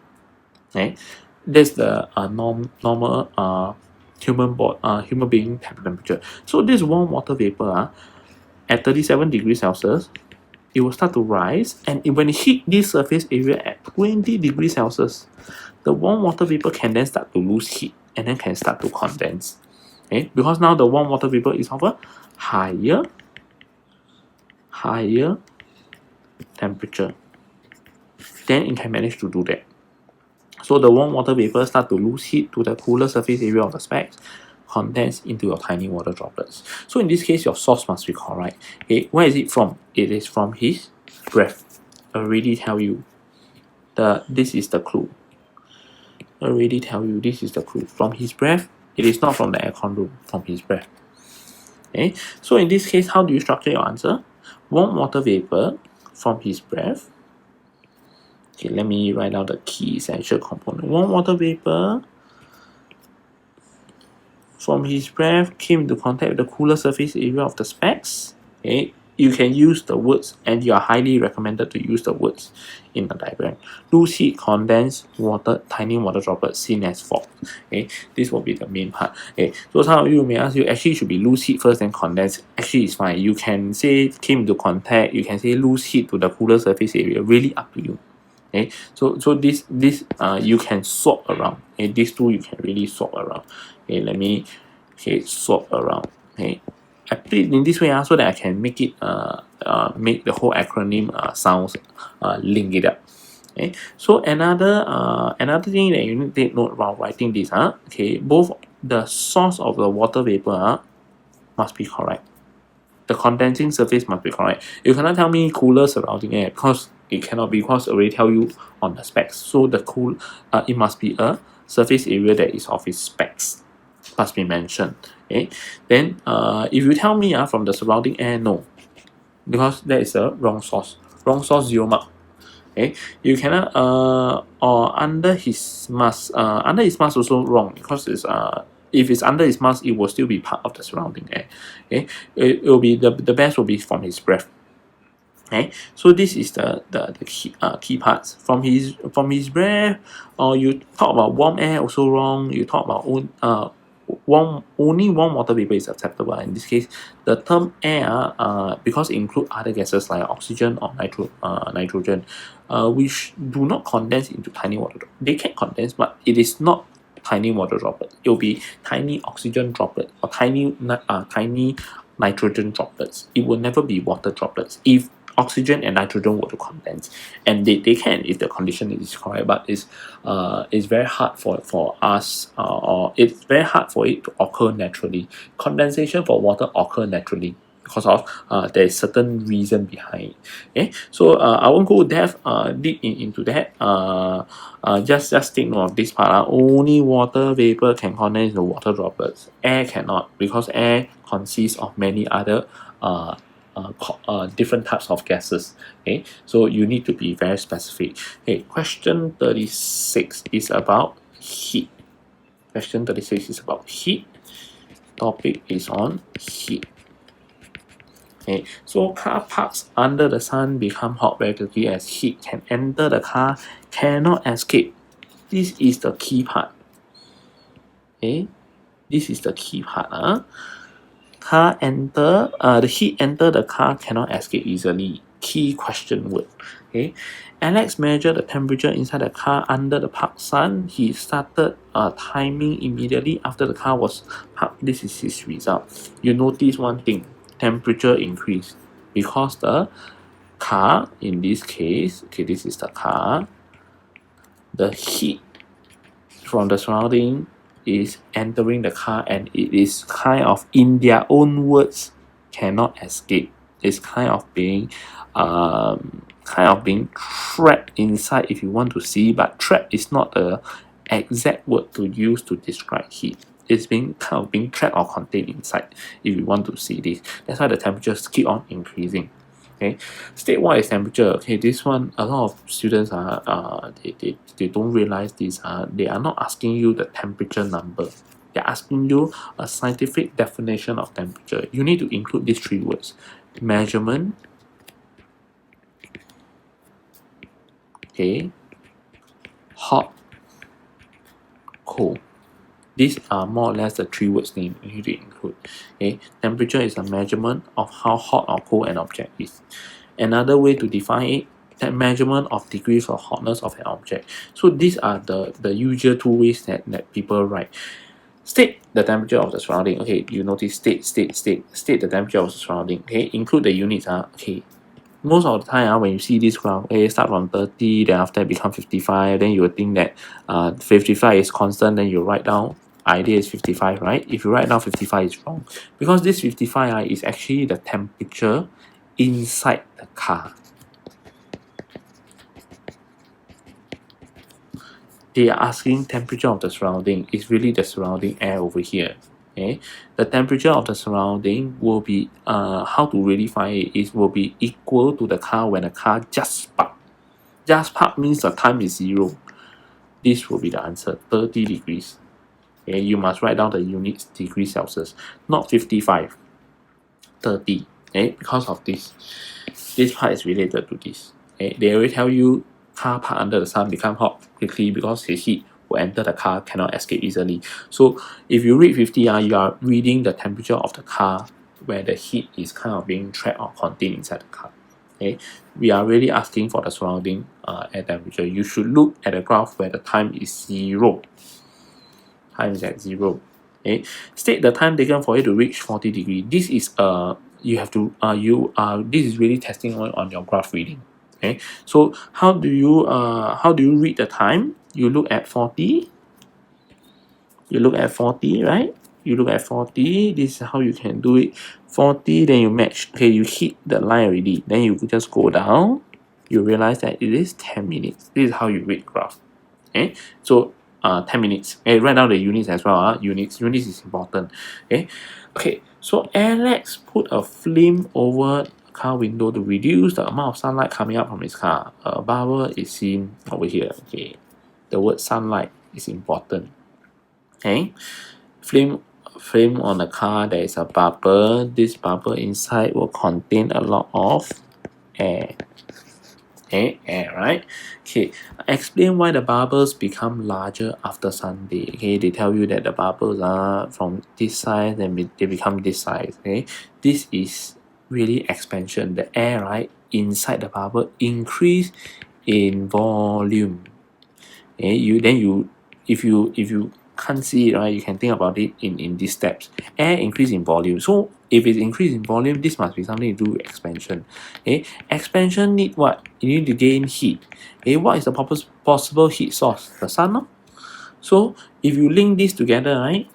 That's the normal human being temperature. So this warm water vapor at 37 degrees Celsius, it will start to rise, and when it hit this surface area at 20 degrees Celsius, the warm water vapor can then start to lose heat and then can start to condense. Because now the warm water vapor is of a higher temperature, then it can manage to do that. So the warm water vapor start to lose heat to the cooler surface area of the specs, condense into your tiny water droplets. So in this case, your source must be correct. Where is it from? It is from his breath. Already tell you. This is the clue. Already tell you this is the clue. From his breath, it is not from the aircon room, from his breath. So in this case, how do you structure your answer? Warm water vapor from his breath. Let me write down the key essential component. Warm water vapor from his breath came into contact with the cooler surface area of the specs. You can use the words, and you are highly recommended to use the words in the diagram. Loose heat, condense water, tiny water droplets seen as fog. This will be the main part. So some of you may ask you, actually it should be loose heat first, then condense. Actually, it's fine. You can say came into contact. You can say loose heat to the cooler surface area. Really up to you. So this you can swap around. These two you can really swap around. Let me swap around. I put it in this way so that I can make it make the whole acronym sounds link it up. So another thing that you need to take note while writing this both the source of the water vapor must be correct. The condensing surface must be correct. You cannot tell me cooler surrounding air, because it cannot be, because I already tell you on the specs. So the it must be a surface area that is of its specs, must be mentioned. Then if you tell me from the surrounding air, no, because that is a wrong source. Wrong source, 0 mark. You cannot or under his mask. Under his mask also wrong, because it's if it's under his mask, it will still be part of the surrounding air. It will be the best will be from his breath. So this is the key parts from his breath. Or you talk about warm air, also wrong. You talk about only warm water vapor is acceptable. In this case, the term air because it include other gases like oxygen or nitrogen, which do not condense into tiny water droplets. They can condense, but it is not tiny water droplet. It will be tiny oxygen droplet or tiny nitrogen droplets. It will never be water droplets if oxygen and nitrogen were to condense, and they can if the condition is correct, but it's very hard for us or it's very hard for it to occur naturally. Condensation for water occur naturally because of there is certain reason behind it. So I won't go deep into that. Just take note of this part. Only water vapor can condense the water droplets. Air cannot, because air consists of many other different types of gases. So you need to be very specific. Question 36 is about heat. Question 36 is about heat. Topic is on heat. So car parks under the sun become hot very quickly as heat can enter the car, cannot escape. This is the key part. This is the key part. The heat enter the car, cannot escape easily. key question word. Okay, Alex measured the temperature inside the car under the parked sun. He started timing immediately after the car was parked. This is his result. You notice one thing: temperature increased because the car, in this case, okay, this is the car. The heat from the surrounding is entering the car, and it is kind of, in their own words, cannot escape. It's kind of being trapped inside, if you want to see, but trapped is not a exact word to use to describe heat. It's being trapped or contained inside, if you want to see this. That's why the temperatures keep on increasing. Okay, state what is temperature. Okay, this one, a lot of students are they don't realize this. They are not asking you the temperature number. They're asking you a scientific definition of temperature. You need to include these three words: measurement, okay, hot, cold. These are more or less the three words name you need to include. Okay, temperature is a measurement of how hot or cold an object is. Another way to define it, that measurement of degrees of hotness of an object. So these are the usual two ways that people write. State the temperature of the surrounding. Okay, you notice state the temperature of the surrounding. Okay, include the units. Okay, most of the time when you see this graph, start from 30, then after it become 55, then you will think that 55 is constant, then you write down idea is 55, right? If you write down 55, is wrong, because this 55 is actually the temperature inside the car. They are asking temperature of the surrounding. Is really the surrounding air over here. Okay, the temperature of the surrounding will be how to really find it is will be equal to the car when the car just parked. Just parked means the time is 0. This will be the answer, 30 degrees. Okay, you must write down the units degrees Celsius, not 55, 30. Okay, because of this part is related to this. Okay, they will tell you car park under the sun become hot quickly because the heat will enter the car, cannot escape easily. So if you read 50, you are reading the temperature of the car where the heat is kind of being trapped or contained inside the car. Okay, we are really asking for the surrounding air temperature. You should look at the graph where the time is 0. Time is at 0. Okay, state the time taken for it to reach 40 degrees. This is you have to this is really testing on your graph reading. Okay, so how do you read the time? You look at 40. You look at 40, right? You look at 40. This is how you can do it. 40, then you match. Okay, you hit the line already. Then you just go down. You realize that it is 10 minutes. This is how you read graph. Okay, so 10 minutes. Okay, write down the units as well. Units is important. Okay, so Alex put a film over the car window to reduce the amount of sunlight coming up from his car. A bubble is seen over here. Okay, the word sunlight is important. Okay, film on the car, there is a bubble. This bubble inside will contain a lot of air. Okay, air, right? Okay, explain why the bubbles become larger after Sunday. Okay, they tell you that the bubbles are from this size, then they become this size. Okay, this is really expansion. The air, right, inside the bubble increase in volume. Okay, if you can't see it, right, you can think about it in these steps. Air increase in volume. So if it's increase in volume, this must be something to do with expansion. Okay, expansion need what? You need to gain heat. Okay, what is the possible heat source? The sun, no? So if you link this together, right,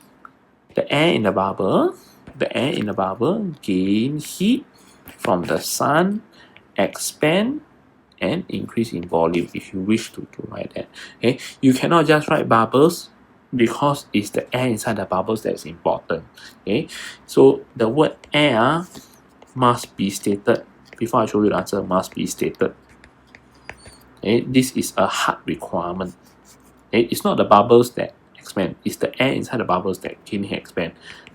the air in the bubble gain heat from the sun, expand and increase in volume, if you wish to write that. Okay, you cannot just write bubbles because it's the air inside the bubbles that is important. Okay, so the word air must be stated before I show you the answer. Must be stated. Okay, this is a hard requirement. Okay, it's not the bubbles that expand, it's the air inside the bubbles that gain heat expand.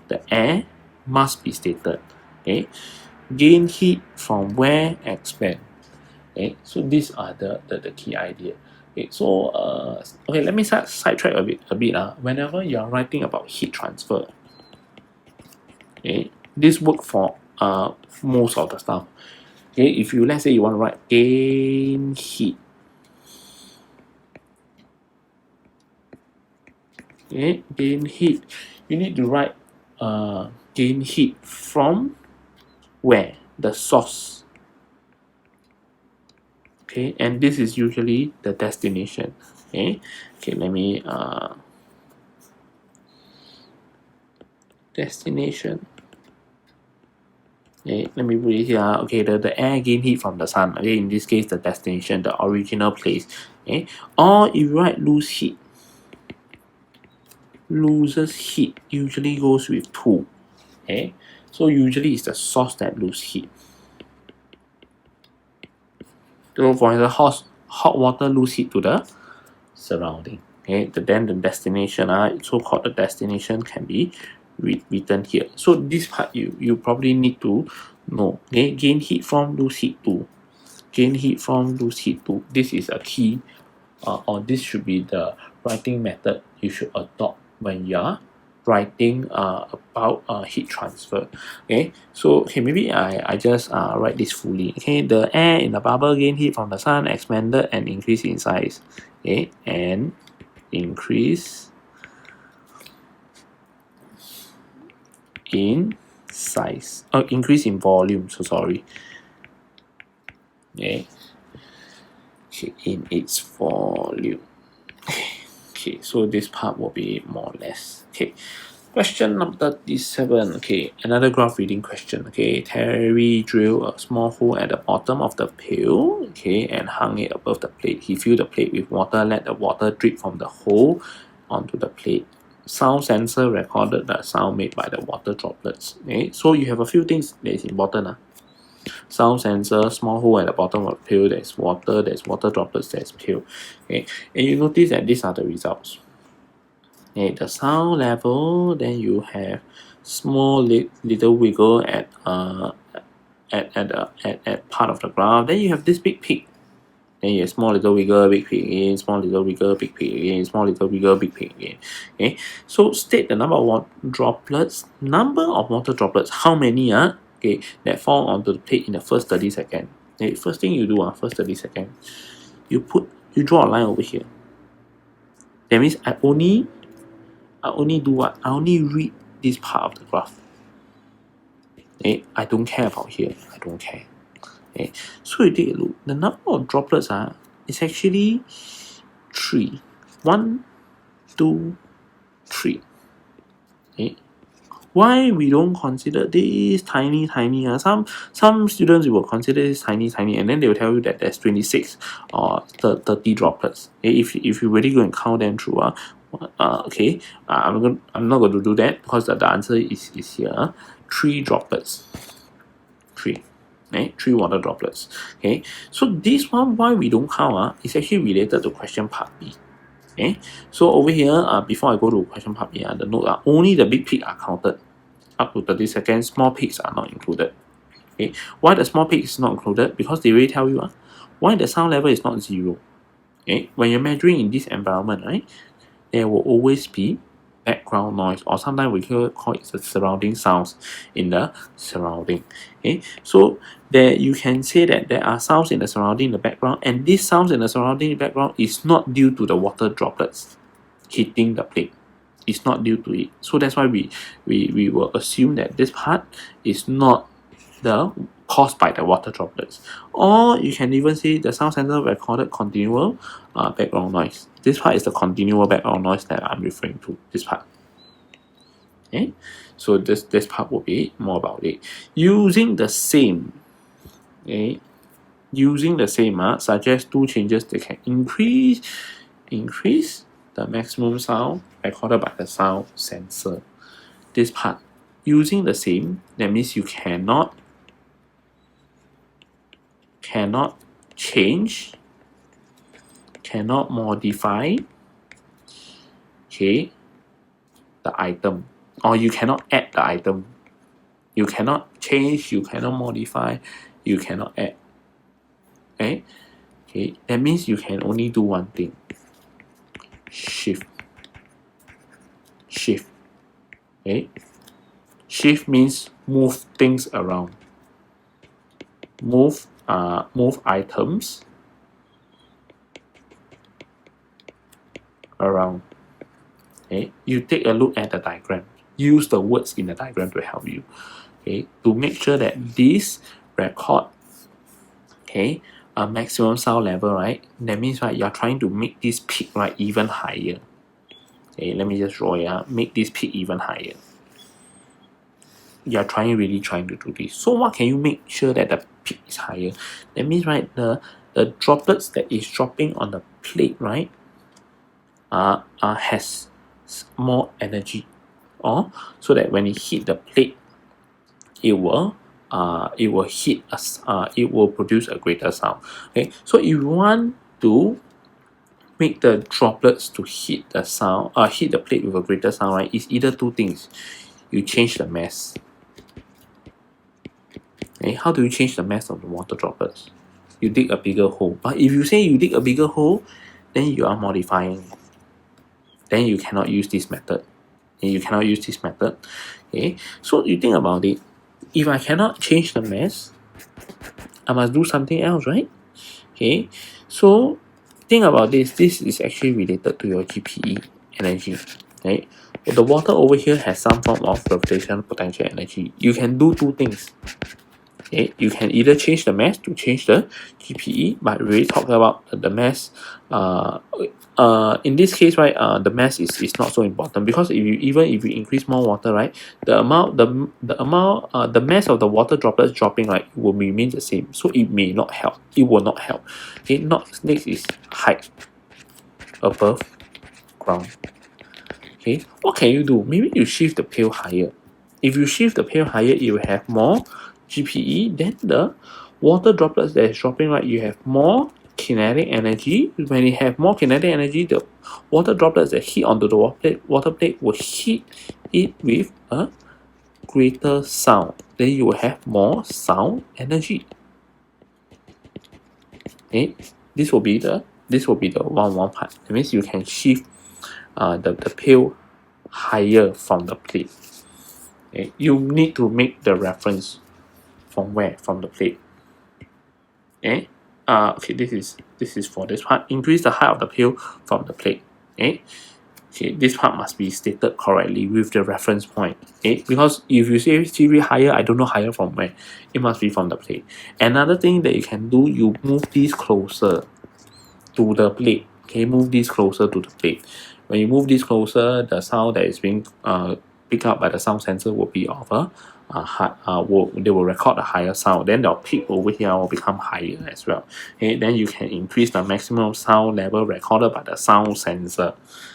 The air must be stated. Okay, gain heat from where? Expand. Okay, so these are the key idea. Okay, so okay, let me sidetrack a bit. Whenever you are writing about heat transfer, okay, this work for most of the stuff. Okay, if you let's say you want to write gain heat. Okay, gain heat. You need to write gain heat from where? The source. Okay, and this is usually the destination. Okay, let me destination. Okay, let me put it here. Okay, the air gain heat from the sun. Okay, in this case, the destination, the original place. Okay, or if you write lose heat, loses heat usually goes with to. Okay, so usually it's the source that lose heat. So for example, hot water lose heat to the surrounding. Okay, then the destination, so-called the destination can be written here. So this part you probably need to know. Okay, gain heat from, lose heat to. Gain heat from, lose heat to. This is a key, or this should be the writing method you should adopt when you are writing about heat transfer. Okay, so okay, maybe I just write this fully. Okay, the air in the bubble gain heat from the sun, expanded and increased in size. Okay, and increase in size. Increase in volume. So sorry. Okay, in its volume. Okay, so this part will be more or less. Okay, question number 37. Okay, another graph reading question. Okay, Terry drilled a small hole at the bottom of the pail. Okay, and hung it above the plate. He filled the plate with water, let the water drip from the hole onto the plate. Sound sensor recorded the sound made by the water droplets. Okay, so you have a few things that is important. Sound sensor, small hole at the bottom of the pail, there's water droplets, there's pail. Okay, and you notice that these are the results. Okay, the sound level, then you have small little wiggle at part of the graph. Then you have this big peak. Then you have small little wiggle, big peak again, small little wiggle, big peak again, small little wiggle, big peak again. Okay, so state the number of water droplets, how many okay, that fall onto the plate in the first 30 seconds. Okay, first thing you do, first 30 seconds, you draw a line over here. That means I only do what? I only read this part of the graph. Okay, I don't care about here. I don't care. Okay, so you take a look. The number of droplets is actually 3. 1, 2, 3. Okay. Why we don't consider this tiny? Some students will consider this tiny, and then they will tell you that there's 26 or 30 droplets. Okay, if you really go and count them through, okay, I'm not going to do that because the answer is here. 3 droplets. 3. Okay, 3 water droplets. Okay, so this one, why we don't count is actually related to question part B. Okay, so over here, before I go to question part B, the note only the big peak are counted up to 30 seconds. Small peaks are not included. Okay, why the small peak is not included? Because they already tell you why the sound level is not 0. Okay, when you're measuring in this environment, right, there will always be background noise, or sometimes we call it the surrounding sounds in the surrounding. Okay, so there you can say that there are sounds in the surrounding, in the background, and these sounds in the surrounding background is not due to the water droplets hitting the plate. It's not due to it. So that's why we will assume that this part is not the caused by the water droplets. Or you can even say the sound sensor recorded continual background noise. This part is the continual background noise that I'm referring to. This part. Okay, so this part will be more about it. Using the same, okay, suggest 2 changes that can increase the maximum sound recorded by the sound sensor. This part, using the same, that means you cannot change, cannot modify, okay, the item, or you cannot add the item. You cannot change, you cannot modify, you cannot add. Okay, that means you can only do one thing. Shift. Okay, shift means move things around. move items around. Okay, you take a look at the diagram. Use the words in the diagram to help you. Okay, to make sure that this record, okay, a maximum sound level, right? That means right, you're trying to make this peak right even higher. Okay, let me just draw it out. Make this peak even higher. You're really trying to do this. So what can you make sure that the peak is higher? That means right, the droplets that is dropping on the plate, right, has more energy, or so that when it hit the plate, it will hit us. It will produce a greater sound. Okay, so if you want to make the droplets to hit the sound, hit the plate with a greater sound, right? It's either two things. You change the mass. Okay, how do you change the mass of the water droplets? You dig a bigger hole. But if you say you dig a bigger hole, then you are modifying. Then you cannot use this method. Okay, so you think about it. If I cannot change the mass, I must do something else, right? Okay, so think about this. This is actually related to your GPE energy, right? The water over here has some form of gravitational potential energy. You can do two things. Okay, you can either change the mass to change the GPE, but we already talked about the mass. In this case, right, the mass is not so important, because if you increase more water, right, the mass of the water droplets dropping, right, will remain the same. So it may not help. It will not help. Okay, next is height above ground. Okay, what can you do? Maybe you shift the pail higher. If you shift the pail higher, you will have more GPE. Then the water droplets that is dropping, right, you have more kinetic energy. When you have more kinetic energy, the water droplets that hit onto the water plate will hit it with a greater sound. Then you will have more sound energy. Okay, this will be the 1-1 part. That means you can shift the pail higher from the plate. Okay, you need to make the reference from where? From the plate. Okay. Okay, this is for this part. Increase the height of the pail from the plate. Okay. Okay, this part must be stated correctly with the reference point. Okay, because if you say CV higher, I don't know higher from where. It must be from the plate. Another thing that you can do, you move this closer to the plate. Okay, move this closer to the plate. When you move this closer, the sound that is being picked up by the sound sensor will be of a they will record a higher sound. Then the peak over here will become higher as well. Okay, then you can increase the maximum sound level recorded by the sound sensor.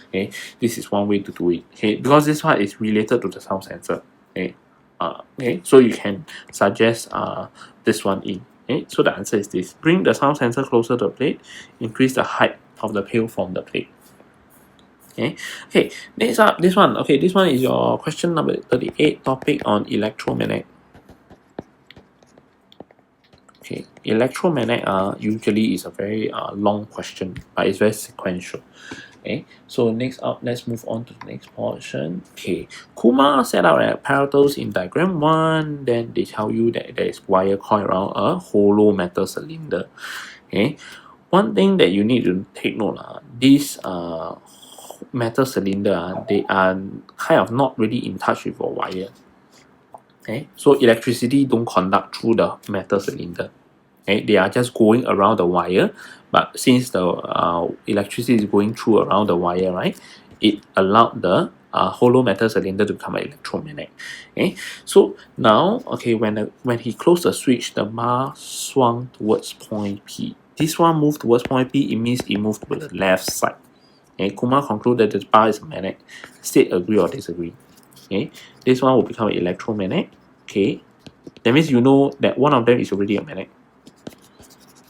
Okay, this is one way to do it. Okay, because this one is related to the sound sensor. Okay, okay, so you can suggest this one in. Okay, so the answer is this: bring the sound sensor closer to the plate, increase the height of the pail from the plate. Okay, next up, this one. Okay, this one is your question number 38, topic on electromagnet. Okay, electromagnet usually is a very long question, but it's very sequential. Okay, so next up, let's move on to the next portion. Okay, Kumar set out apparatus in diagram 1. Then they tell you that there is wire coil around a hollow metal cylinder. Okay, one thing that you need to take note, this metal cylinder, they are kind of not really in touch with your wire. Okay, so electricity don't conduct through the metal cylinder. Okay, they are just going around the wire, but since the electricity is going through around the wire, right, it allowed the hollow metal cylinder to become an electromagnet. Okay, so now, okay, when he closed the switch, the bar swung towards point P. This one moved towards point P, it means it moved to the left side. Okay, Kumar concluded that the bar is a magnet. State agree or disagree. Okay, this one will become an electromagnet. Okay, that means you know that one of them is already a magnet.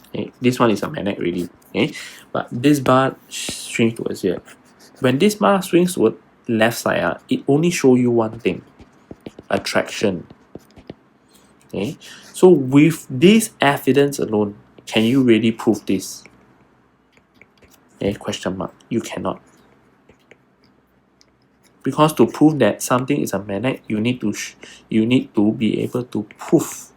Okay, this one is a magnet really. Okay, but this bar swings towards here. When this bar swings toward left side, it only show you one thing: attraction. Okay, so with this evidence alone, can you really prove this? Okay, question mark. You cannot. Because to prove that something is a magnet, you need to be able to prove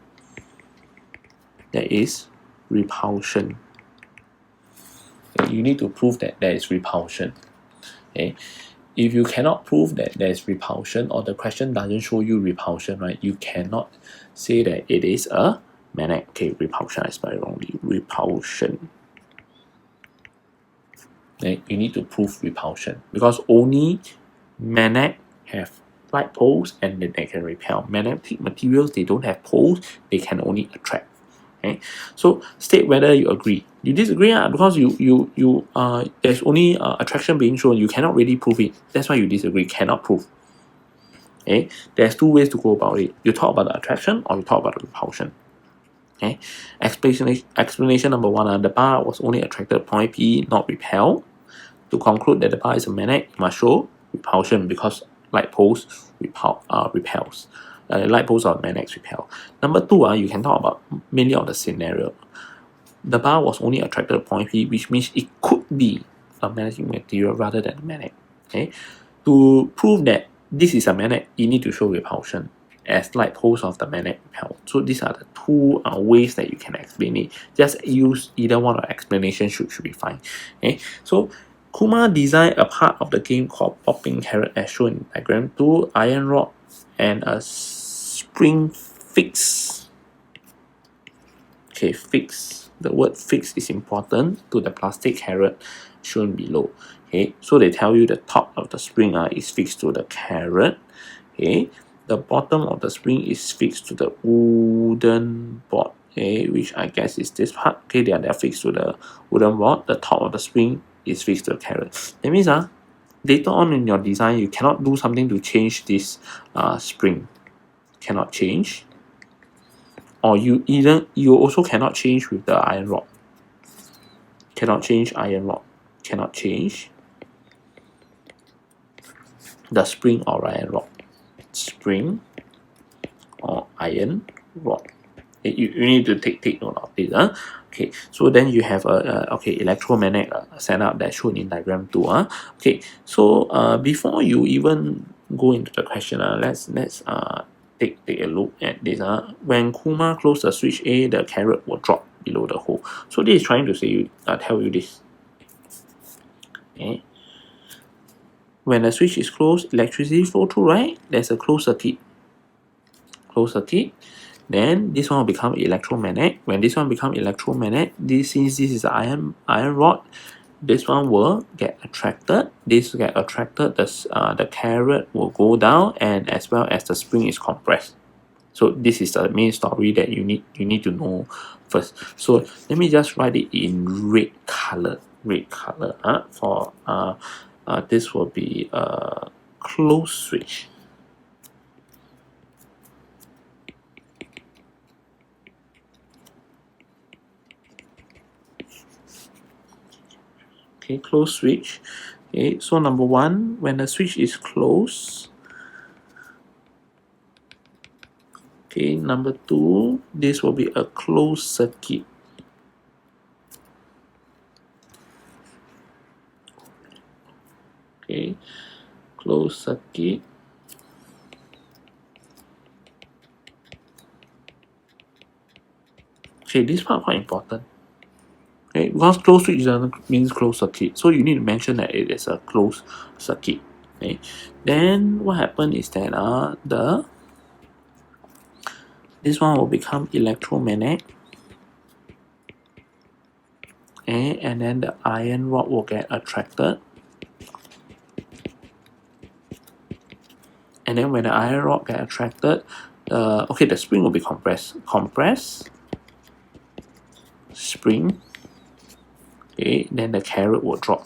there is repulsion. Okay, you need to prove that there is repulsion. Okay, if you cannot prove that there is repulsion, or the question doesn't show you repulsion, right, you cannot say that it is a magnet. Okay, repulsion, I spelled it wrongly. Repulsion. Okay, you need to prove repulsion because only magnet have light poles and then they can repel. Magnetic materials, they don't have poles, they can only attract. Okay, so state whether you agree. You disagree because there's only attraction being shown. You cannot really prove it. That's why you disagree. Cannot prove. Okay, there's two ways to go about it. You talk about the attraction or you talk about the repulsion. Okay, explanation number one. The bar was only attracted at point P, not repelled. To conclude that the bar is a magnet, you must show repulsion because light poles repels. Light poles or magnets repel. Number two, you can talk about mainly on the scenario. The bar was only attracted at point P, which means it could be a magnetic material rather than a magnet. Okay, to prove that this is a magnet, you need to show repulsion as light poles of the magnet repel. So these are the two ways that you can explain it. Just use either one of explanation should be fine. Okay, so Kumar designed a part of the game called Popping Carrot as shown in diagram 2, iron rod and a spring fix. Okay, fix. The word fix is important to the plastic carrot shown below. Okay, so they tell you the top of the spring is fixed to the carrot. Okay, the bottom of the spring is fixed to the wooden board. Okay, which I guess is this part. Okay, they are fixed to the wooden board. The top of the spring is fixed to the carrot. That means later on in your design, you cannot do something to change this spring. Cannot change. Or you also cannot change with the iron rod. Cannot change iron rod. Cannot change the spring or iron rod. Spring or iron rod. You need to take note of this. Okay, so then you have a electromagnet setup that's shown in diagram 2. Okay, so before you even go into the question, let's take a look at this. When Kumar closed the switch A, the carrot will drop below the hole. So this is trying to tell you this. Okay, when the switch is closed, electricity flow through, right? There's a closed circuit. Closed circuit. Then this one will become electromagnet. When this one become electromagnet, since this is iron rod, this one will get attracted. This will get attracted. The carrot will go down, and as well as the spring is compressed. So this is the main story that you need to know first. So let me just write it in red color. Red color. For this will be a closed switch. Okay, closed switch. Okay, so number one, when the switch is closed. Okay, number two, this will be a closed circuit. Okay, closed circuit. Okay, this part quite important. Okay, because closed switch means closed circuit, so you need to mention that it is a closed circuit. Okay, then what happened is that this one will become electromagnet. Okay, and then the iron rod will get attracted. And then when the iron rod get attracted, the spring will be compressed. Compress spring. Okay, then the carrot will drop.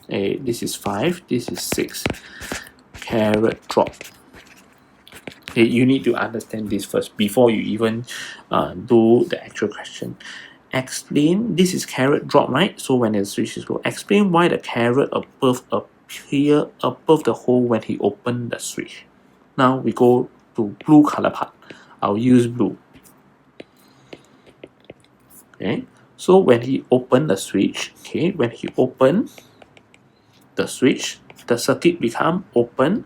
Okay, this is 5, this is 6. Carrot drop. Okay, you need to understand this first before you even do the actual question. Explain, this is carrot drop, right? So when the switch is low, explain why the carrot appear above the hole when he opened the switch. Now we go to blue color part. I'll use blue. Okay, so when he opened the switch, when he opened the switch, the circuit become open,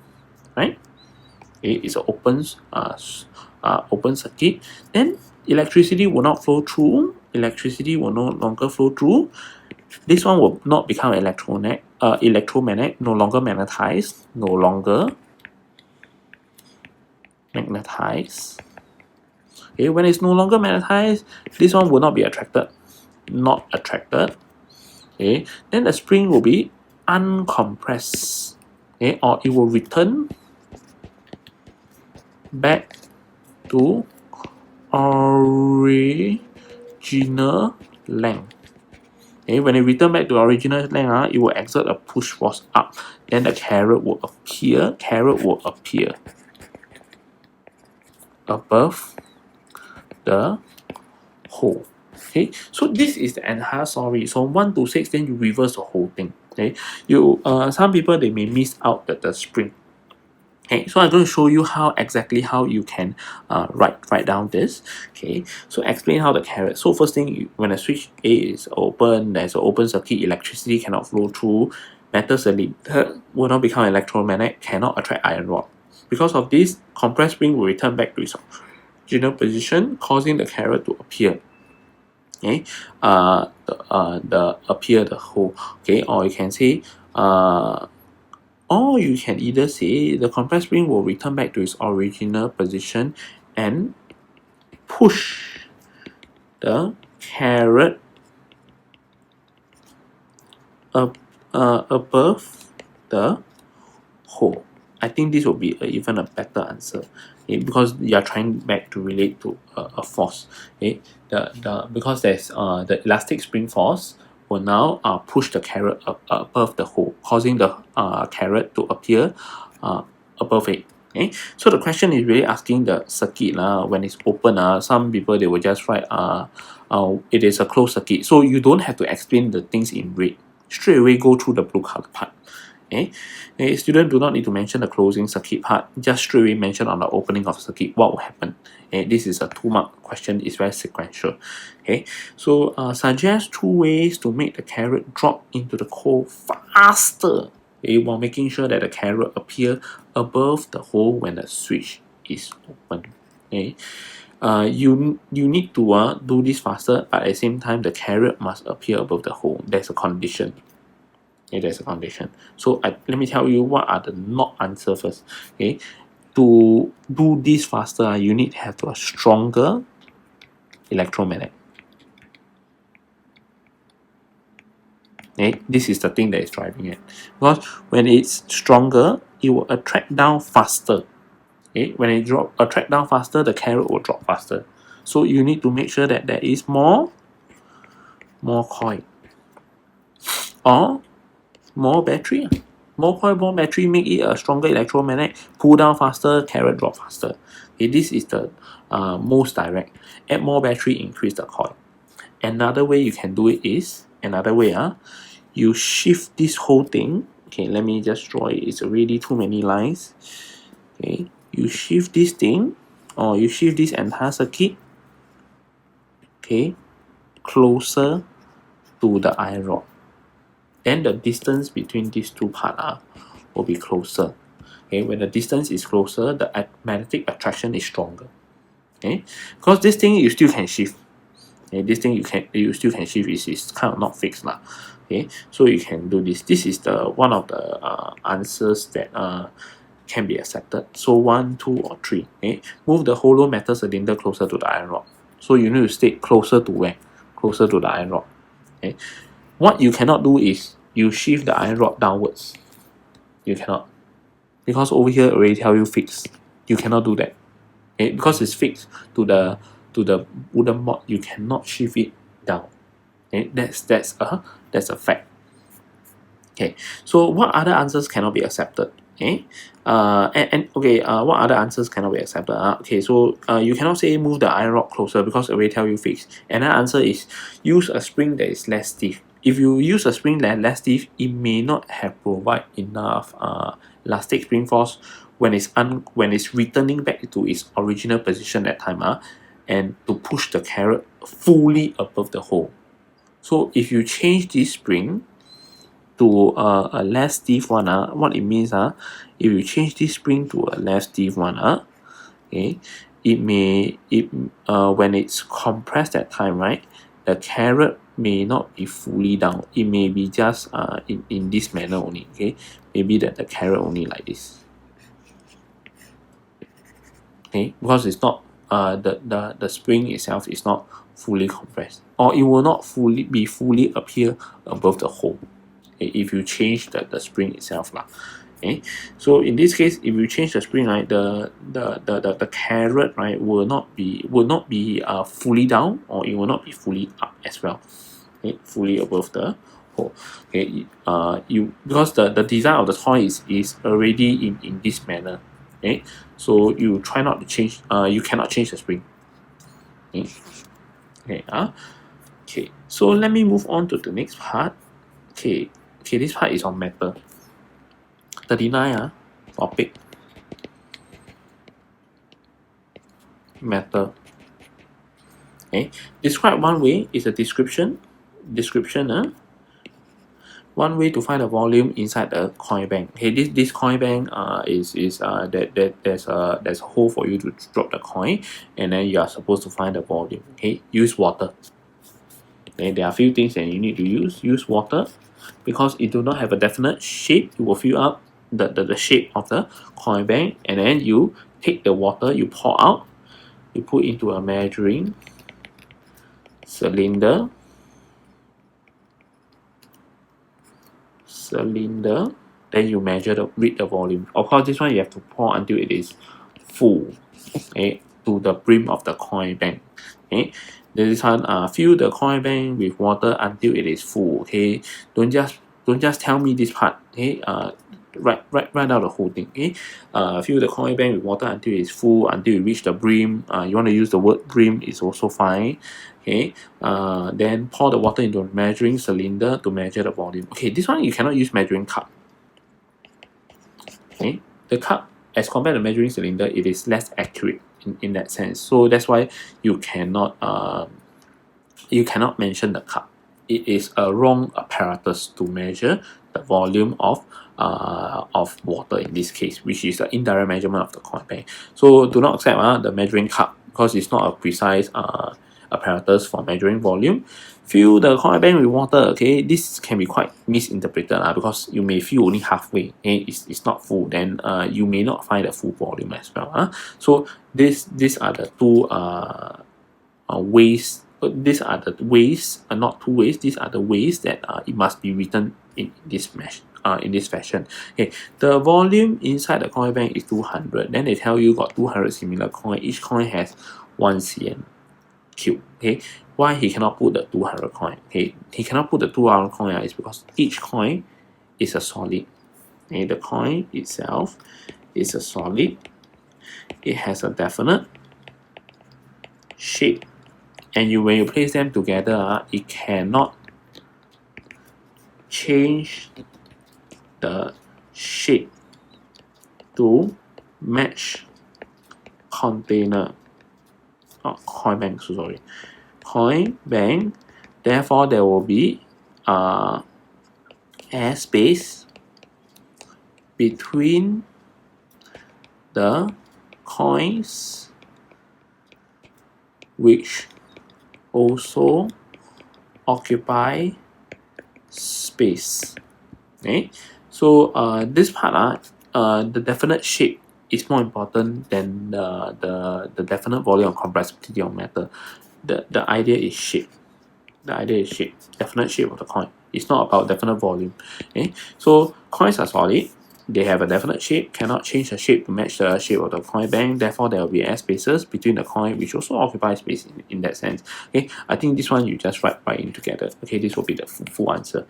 right? Okay, it's an open circuit. Then electricity will not flow through. Electricity will no longer flow through. This one will not become electromagnet, no longer magnetized, no longer magnetized. Okay, when it's no longer magnetized, this one will not be attracted, not attracted. Okay, then the spring will be uncompressed. Okay, or it will return back to original length. Okay, when it return back to original length, it will exert a push force up. Then the carrot will appear. Carrot will appear above the hole. Okay, so this is the entire story. So 1 to 6, then you reverse the whole thing. Okay, some people they may miss out the spring. Okay, so I'm going to show you exactly how you can write down this. Okay, so explain how the carrot. So first thing, when the switch A is open, there's an open circuit, electricity cannot flow through, metal cylinder will not become electromagnet, cannot attract iron rod. Because of this, compressed spring will return back to its original position, causing the carrot to appear. Okay, the hole. Okay, or you can say or you can either say the compressed spring will return back to its original position and push the carrot above the hole. I think this will be even a better answer, okay, because you are trying back to relate to a force. Okay, because there's the elastic spring force will now push the carrot above the hole, causing the carrot to appear above it. Okay, so the question is really asking the circuit when it's open. Some people they will just write it is a closed circuit, so you don't have to explain the things in red. Straight away go through the blue color part. Okay, students do not need to mention the closing circuit part, just straight away mention on the opening of circuit what will happen. Okay, this is a 2-mark question, it's very sequential. Okay, so suggest 2 ways to make the carrot drop into the hole faster, okay, while making sure that the carrot appear above the hole when the switch is open. Okay, you need to do this faster, but at the same time the carrot must appear above the hole. There's a condition. Okay, there's a condition. So let me tell you what are the not answer first. Okay, to do this faster, you need to have a stronger electromagnet. Okay, this is the thing that is driving it. Because when it's stronger, it will attract down faster. Okay, when it attract down faster, the carrot will drop faster. So you need to make sure that there is more coil or more battery. More coil, more battery, make it a stronger electromagnet, pull down faster, carrot drop faster. Okay, this is the most direct. Add more battery, increase the coil. Another way you can do it is, you shift this whole thing. Okay, let me just draw it. It's already too many lines. Okay, you shift this thing, or you shift this entire circuit, okay, closer to the iron rod. Then the distance between these two parts will be closer. Okay, when the distance is closer, the magnetic attraction is stronger. Okay, because this thing you still can shift. Okay, this thing you still can shift. Is kind of not fixed lah. Okay, so you can do this. This is the one of the answers that can be accepted. So 1, 2, or 3. Okay, move the hollow metal cylinder closer to the iron rod. So you need to stay closer to where? Closer to the iron rod. Okay. What you cannot do is you shift the iron rod downwards. You cannot. Because over here already tell you fixed. You cannot do that. Okay? Because it's fixed to the wooden board, you cannot shift it down. Okay? That's a fact. Okay. So what other answers cannot be accepted? Okay. What other answers cannot be accepted? Okay, so you cannot say move the iron rod closer because it already tell you fixed. Another answer is use a spring that is less stiff. If you use a spring that is less stiff, it may not have provide enough elastic spring force when it's returning back to its original position at time and to push the carrot fully above the hole. So if you change this spring to a less stiff one, what it means if you change this spring to a less stiff one, okay, when it's compressed that time, right, the carrot may not be fully down. It may be just in this manner only. Okay, maybe that the carrot only like this. Okay, because it's not the spring itself is not fully compressed, or it will not fully appear above the hole. Okay, if you change the spring itself lah. Okay, so in this case, if you change the spring, right, the carrot, right, will not be fully down, or it will not be fully up as well. Okay, fully above the hole. Okay, you because the design of the toy is already in this manner. Okay, so you try not to change. You cannot change the spring. Okay, okay. So let me move on to the next part. Okay, this part is on metal. 39 topic metal. Okay, describe one way is a description. One way to find the volume inside the coin bank. Okay, this coin bank is that there's a hole for you to drop the coin, and then you are supposed to find the volume. Okay, use water. Okay, there are a few things that you need to use water, because it do not have a definite shape. You will fill up the shape of the coin bank, and then you take the water, you pour out, you put into a measuring cylinder, then you read the volume. Of course, this one you have to pour until it is full, okay, to the brim of the coin bank. Okay, this one fill the coin bank with water until it is full. Okay, don't just tell me this part. Okay, write out the whole thing. Okay, fill the coin bank with water until it's full, until you reach the brim. You want to use the word brim is also fine. Okay, then pour the water into a measuring cylinder to measure the volume. Okay, this one you cannot use measuring cup. Okay, the cup as compared to measuring cylinder, it is less accurate in that sense. So that's why you cannot mention the cup. It is a wrong apparatus to measure the volume of water in this case, which is the indirect measurement of the coin bank. So do not accept the measuring cup, because it's not a precise apparatus for measuring volume. Fill the coin bank with water. Okay, this can be quite misinterpreted because you may fill only halfway. Okay, it's not full. Then you may not find the full volume as well. So these are the two ways. These are the ways, not two ways. These are the ways that it must be written in this fashion. Okay, the volume inside the coin bank is 200. Then they tell you got 200 similar coin. Each coin has 1 cm cube. Okay, why he cannot put the 200 coin? Okay, he cannot put the 200 coin is because each coin is a solid. Okay, the coin itself is a solid. It has a definite shape, and when you place them together, it cannot change the shape to match container. Coin bank, so sorry. Coin bank, therefore there will be air space between the coins, which also occupy space. Okay, so this part the definite shape is more important than the definite volume or compressibility of matter. The idea is shape. Definite shape of the coin. It's not about definite volume. Okay, so coins are solid. They have a definite shape, cannot change the shape to match the shape of the coin bank. Therefore, there will be air spaces between the coin, which also occupy space in that sense. Okay, I think this one you just write in together. Okay, this will be the full answer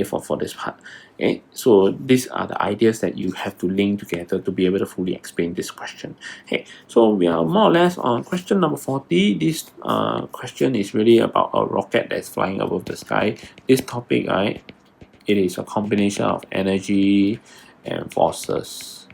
for this part. Okay, so these are the ideas that you have to link together to be able to fully explain this question. Okay, so we are more or less on question number 40. This question is really about a rocket that's flying above the sky. This topic, right, it is a combination of energy and forces.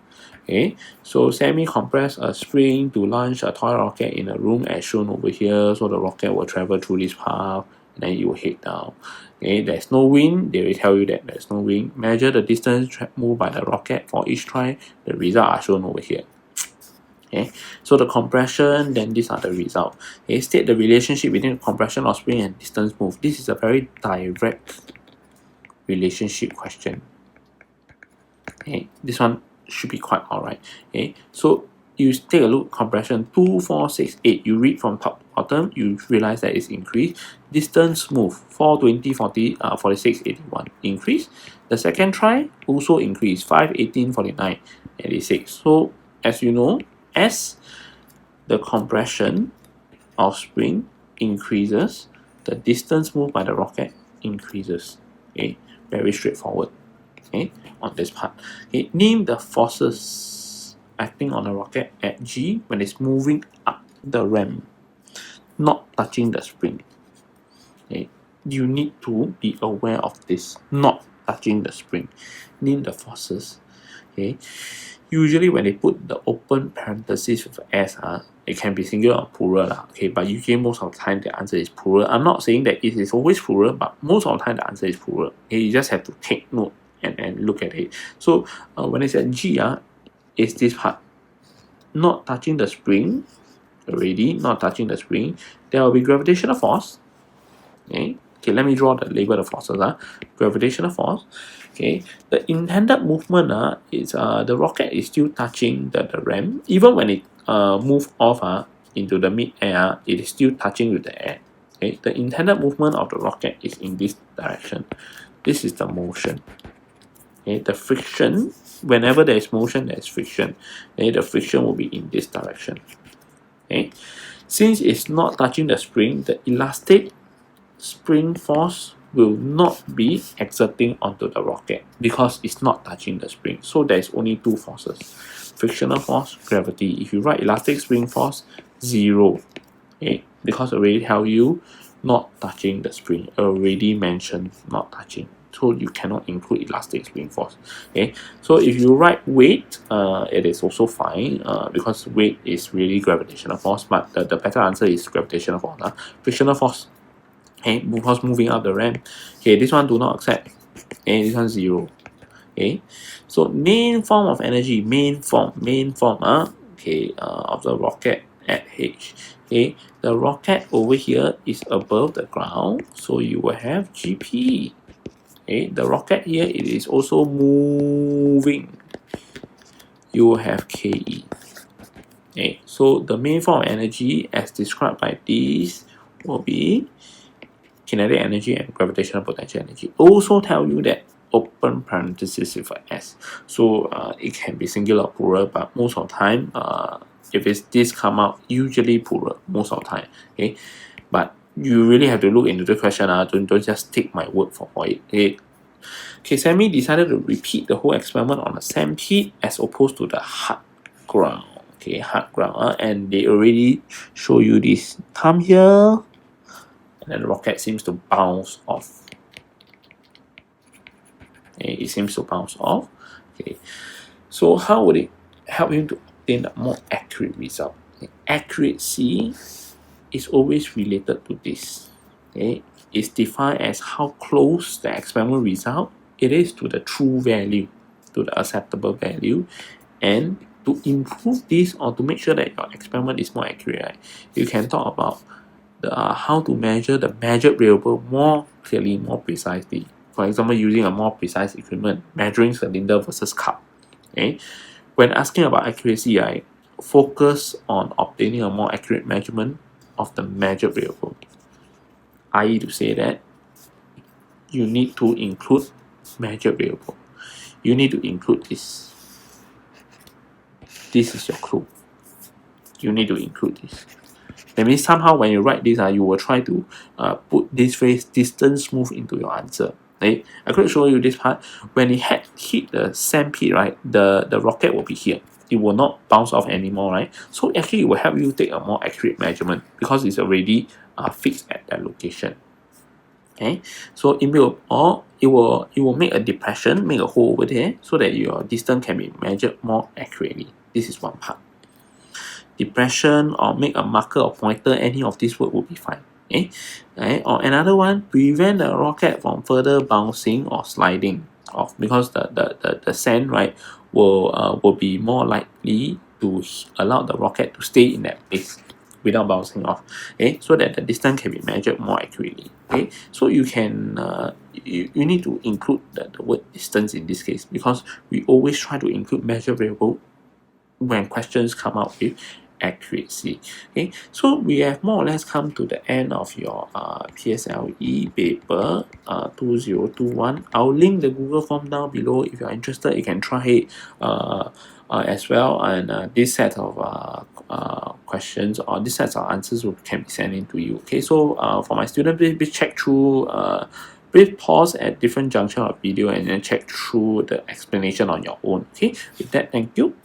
Okay, so semi-compress a spring to launch a toy rocket in a room as shown over here. So the rocket will travel through this path, and then you will head down. Okay, there's no wind. They will tell you that there's no wind. Measure the distance moved by the rocket for each try. The results are shown over here. Okay, so the compression, then these are the results. Okay, state the relationship between compression of spring and distance move. This is a very direct relationship question. Okay, this one should be quite alright. Okay, so you take a look, compression 2, 4, 6, 8. You read from top to bottom, you realize that it's increased. Distance move 4, 20, 40, 46, 81. Increase. The second try also increase 5, 18, 49, 86. So as you know, as the compression of spring increases, the distance moved by the rocket increases. Okay, very straightforward. Okay, on this part. Okay, name the forces acting on a rocket at G when it's moving up the ramp, not touching the spring. Okay, you need to be aware of this, not touching the spring. Name the forces. Okay, usually when they put the open parenthesis with S, it can be singular or plural. Okay, but usually most of the time the answer is plural. I'm not saying that it is always plural, but most of the time the answer is plural. Okay, you just have to take note and look at it. So when it's at G, is this part. Not touching the spring, already, not touching the spring. There will be gravitational force. Okay, let me draw the label the forces. Gravitational force. Okay, the intended movement is the rocket is still touching the ramp. Even when it move off into the mid-air, it is still touching with the air. Okay, the intended movement of the rocket is in this direction. This is the motion. Okay, the friction, whenever there is motion, there is friction. Okay, the friction will be in this direction. Okay, since it's not touching the spring, the elastic spring force will not be exerting onto the rocket because it's not touching the spring. So there is only two forces: frictional force, gravity. If you write elastic spring force, 0. Okay, because I already tell you not touching the spring. Already mentioned not touching. So you cannot include elastic spring force. Okay, so if you write weight, it is also fine because weight is really gravitational force, but the better answer is gravitational force. Frictional force, okay, because moving up the ramp. Okay, this one do not accept. Okay, this one 0. Okay, so main form of energy, main form, okay, of the rocket at H. Okay, the rocket over here is above the ground, so you will have GP. Okay, the rocket here, it is also moving. You will have KE. Okay, so the main form of energy as described by this will be kinetic energy and gravitational potential energy. Also tell you that open parenthesis with S. So it can be singular or plural, but most of the time, if it's this come out, usually plural, most of the time. Okay, but you really have to look into the question. Don't just take my word for it. Okay, Sammy decided to repeat the whole experiment on a sand pit as opposed to the hard ground. Okay, hard ground. And they already show you this. Come here, and then the rocket seems to bounce off. Okay, it seems to bounce off. Okay, so how would it help him to obtain a more accurate result? Okay, accuracy is always related to this. Okay, it's defined as how close the experiment result it is to the true value, to the acceptable value, and to improve this or to make sure that your experiment is more accurate, right, you can talk about the how to measure the measured variable more clearly, more precisely. For example, using a more precise equipment, measuring cylinder versus cup. Okay, when asking about accuracy, I focus on obtaining a more accurate measurement of the measured variable. I.e. to say that you need to include measured variable. You need to include this. This is your clue. You need to include this. That means somehow when you write this, you will try to put this phrase distance move into your answer. Right? I could show you this part. When it had hit the sand pit, right, the rocket will be here. It will not bounce off anymore, right? So actually it will help you take a more accurate measurement because it's already fixed at that location. Okay, so it will make a depression, make a hole over there so that your distance can be measured more accurately. This is one part. Depression or make a marker or pointer, any of these words will be fine. Okay, right? Or another one, prevent the rocket from further bouncing or sliding off because the sand, right, will be more likely to allow the rocket to stay in that place without bouncing off, okay, so that the distance can be measured more accurately. Okay, so you can you need to include the word distance in this case, because we always try to include measure variable when questions come out with accuracy. Okay, so we have more or less come to the end of your PSLE paper 2021. I'll link the Google form down below. If you're interested, you can try it as well, and this set of questions or this set of answers can be sent in to you. Okay, so for my student, please check through please pause at different junction of video and then check through the explanation on your own. Okay, with that, thank you.